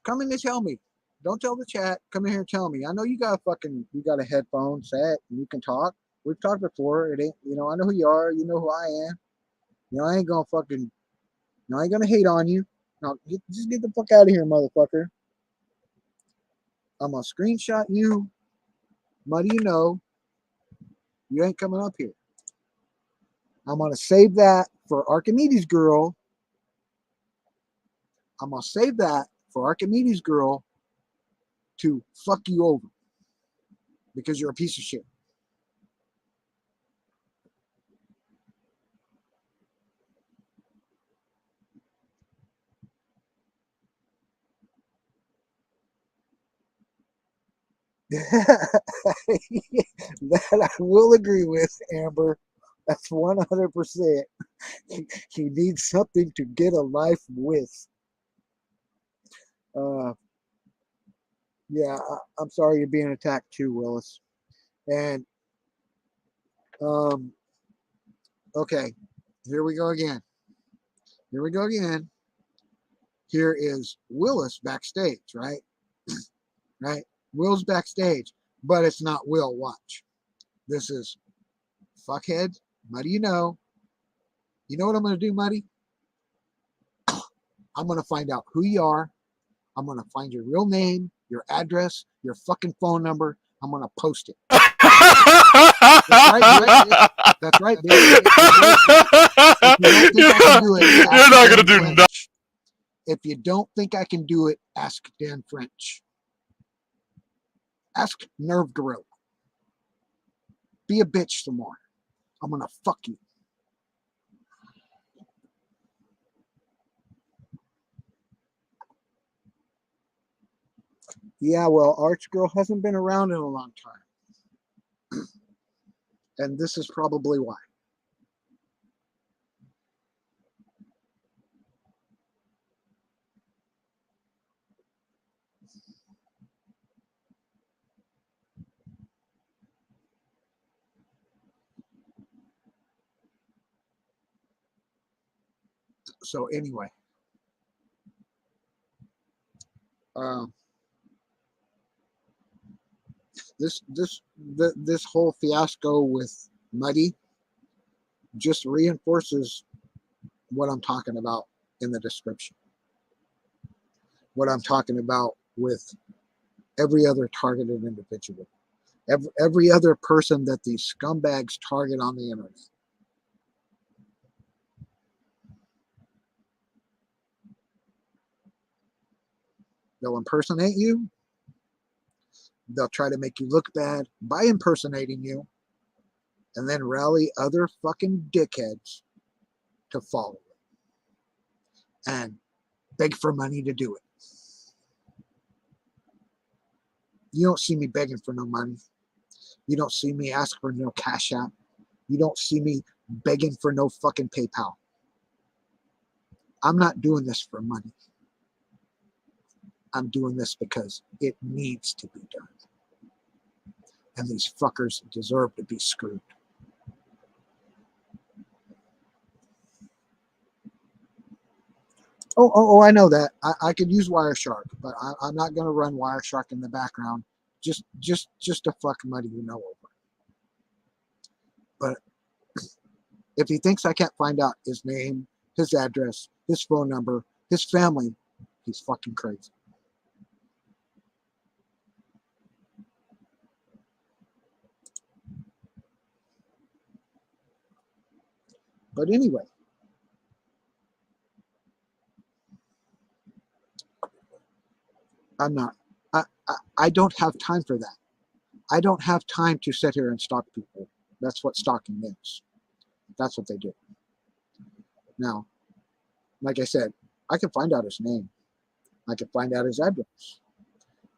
Come in and tell me. Don't tell the chat. Come in here and tell me. I know you got a headphone set and you can talk. We've talked before. It ain't, I know who you are. You know who I am. I ain't gonna I ain't gonna hate on you. No, just get the fuck out of here, motherfucker. I'm gonna screenshot you. Muddy, you ain't coming up here. I'm gonna save that for Archimedes girl. I'm gonna save that for Archimedes girl to fuck you over because you're a piece of shit. That I will agree with, Amber. That's 100%. He needs something to get a life with. Yeah, I'm sorry you're being attacked too, Willis. And okay, here we go again. Here we go again. Here is Willis backstage, right? Right? Will's backstage, but it's not Will. Watch. This is fuckhead. Muddy, you know what I'm going to do, Muddy? I'm going to find out who you are. I'm going to find your real name, your address, your fucking phone number. I'm going to post it. That's right, bitch. That's right, bitch. If you don't think I can do it, You're not gonna do nothing. If you don't think I can do it, ask Dan French. Ask Nerve Gorilla. Be a bitch some more. I'm gonna fuck you. Yeah, well, Arch Girl hasn't been around in a long time. And this is probably why. So anyway, this whole fiasco with Muddy just reinforces what I'm talking about in the description. What I'm talking about with every other targeted individual, every other person that these scumbags target on the internet. They'll impersonate you. They'll try to make you look bad by impersonating you, and then rally other fucking dickheads to follow it and beg for money to do it. You don't see me begging for no money. You don't see me asking for no Cash App. You don't see me begging for no fucking PayPal. I'm not doing this for money. I'm doing this because it needs to be done. And these fuckers deserve to be screwed. Oh, I know that. I could use Wireshark, but I'm not going to run Wireshark in the background just to fuck Muddy over. But if he thinks I can't find out his name, his address, his phone number, his family, he's fucking crazy. But anyway, I'm not. I don't have time for that. I don't have time to sit here and stalk people. That's what stalking is. That's what they do. Now, like I said, I can find out his name. I can find out his address.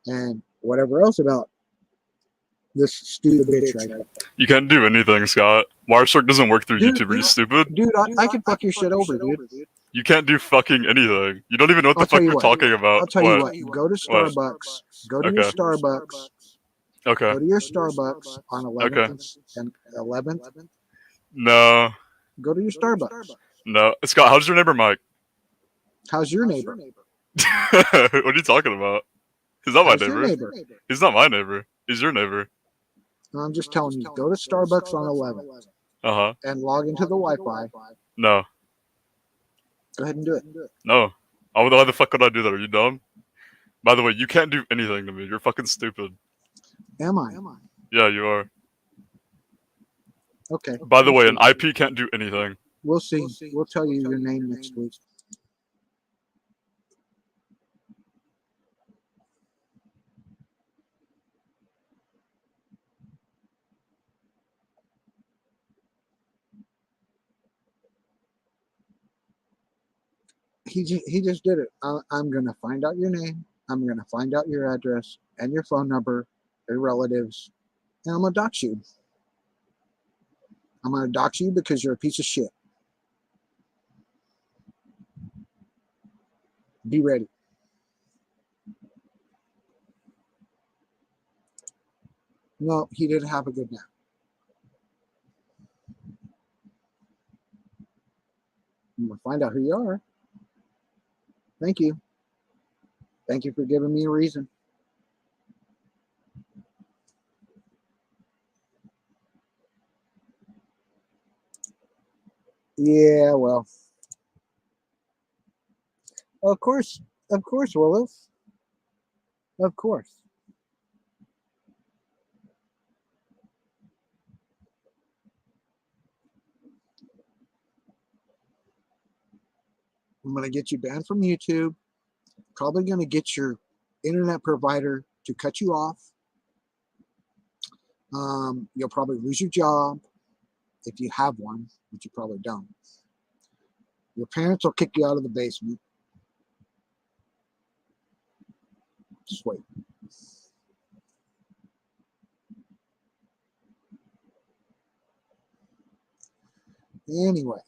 And whatever else about this stupid bitch right here. You can't do anything, Scott. Wireshark doesn't work through Dude, YouTube. Are you stupid? Dude, I can fuck your shit over, dude. You can't do fucking anything. You don't even know what I'll the tell fuck you you're what. talking about. I'll tell you what. Go to What? Starbucks. Go to your Okay. Starbucks. Okay. Go to your Starbucks on 11th Okay. and 11th. No. Go to your Starbucks. No. Scott, how's your neighbor Mike? How's your neighbor? What are you talking about? He's not my How's your neighbor. neighbor? He's not my neighbor. He's your neighbor. I'm just telling you. Go to Starbucks on 11th Uh-huh. and log into the Wi-Fi. No. Go ahead and do it. No. Why the fuck would I do that? Are you dumb? By the way, you can't do anything to me. You're fucking stupid. Am I? Yeah, you are. Okay. By the way, an IP can't do anything. We'll see. We'll tell you your name next week. He just did it. I'm gonna find out your name. I'm gonna find out your address and your phone number, your relatives, and I'm gonna dox you. I'm gonna dox you because you're a piece of shit. Be ready. No, he didn't have a good nap. I'm gonna find out who you are. Thank you. Thank you for giving me a reason. Yeah, well, of course, Willis. Of course. I'm gonna get you banned from YouTube. Probably gonna get your internet provider to cut you off. You'll probably lose your job if you have one, which you probably don't. Your parents will kick you out of the basement. Just wait. Anyway.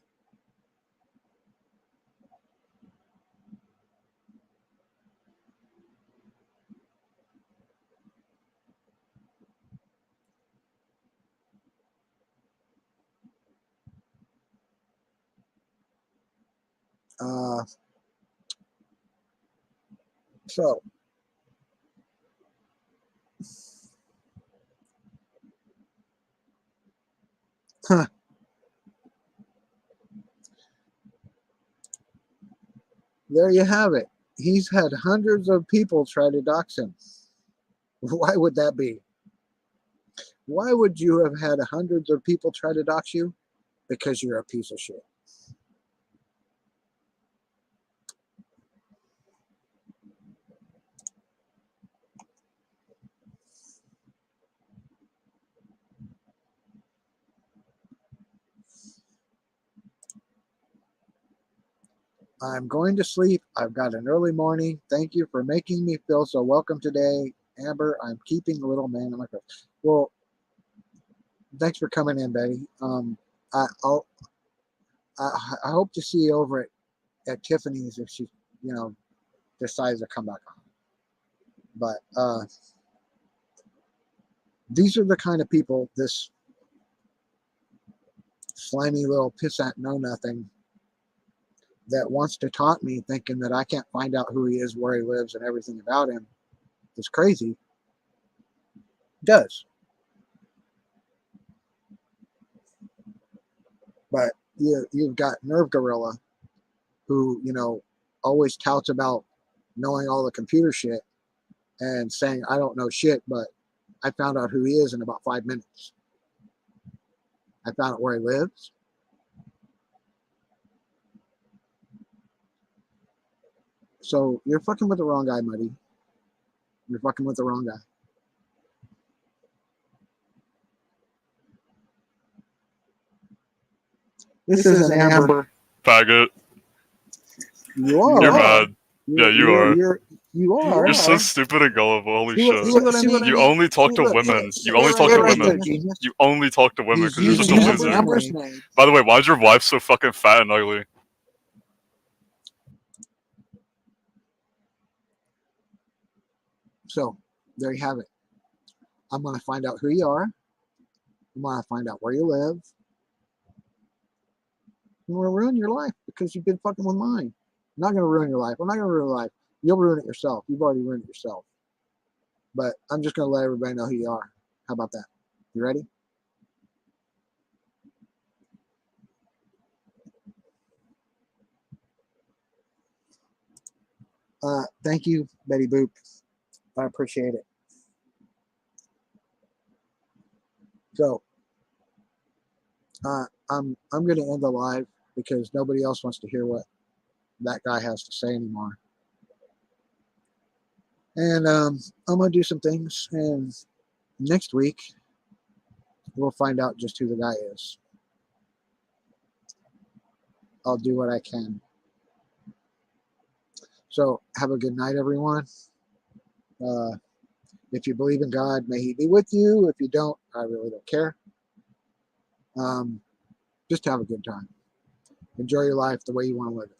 So there you have it. He's had hundreds of people try to dox him. Why would that be? Why would you have had hundreds of people try to dox you? Because you're a piece of shit. I'm going to sleep. I've got an early morning. Thank you for making me feel so welcome today. Amber, I'm keeping the little man in my crib. Well, thanks for coming in, Betty. I, I'll, I hope to see you over at Tiffany's if she, decides to come back on. But these are the kind of people, this slimy little pissant know nothing that wants to taunt me thinking that I can't find out who he is, where he lives, and everything about him is crazy. Does. But you've got Nerve Gorilla who, always touts about knowing all the computer shit and saying, I don't know shit, but I found out who he is in about 5 minutes. I found out where he lives. So you're fucking with the wrong guy, Muddy. You're fucking with the wrong guy. This isn't Amber. Faggot. You are. You're mad. Yeah, you are. You are. You're so stupid and gullible. Holy See shit. what I mean? You only talk to Look, women. look, You only look talk to right there, women. genius. You only talk to women He's because you're just a using loser. Amber's name. By the way, why is your wife so fucking fat and ugly? So there you have it. I'm gonna find out who you are. I'm gonna find out where you live. I'm gonna ruin your life because you've been fucking with mine. I'm not gonna ruin your life. I'm not gonna ruin your life. You'll ruin it yourself. You've already ruined it yourself. But I'm just gonna let everybody know who you are. How about that? You ready? Thank you, Betty Boop. I appreciate it. So I'm gonna end the live because nobody else wants to hear what that guy has to say anymore. And I'm gonna do some things, and next week we'll find out just who the guy is. I'll do what I can. So have a good night, everyone. If you believe in God, may He be with you. If you don't, I really don't care. Just have a good time. Enjoy your life the way you want to live it.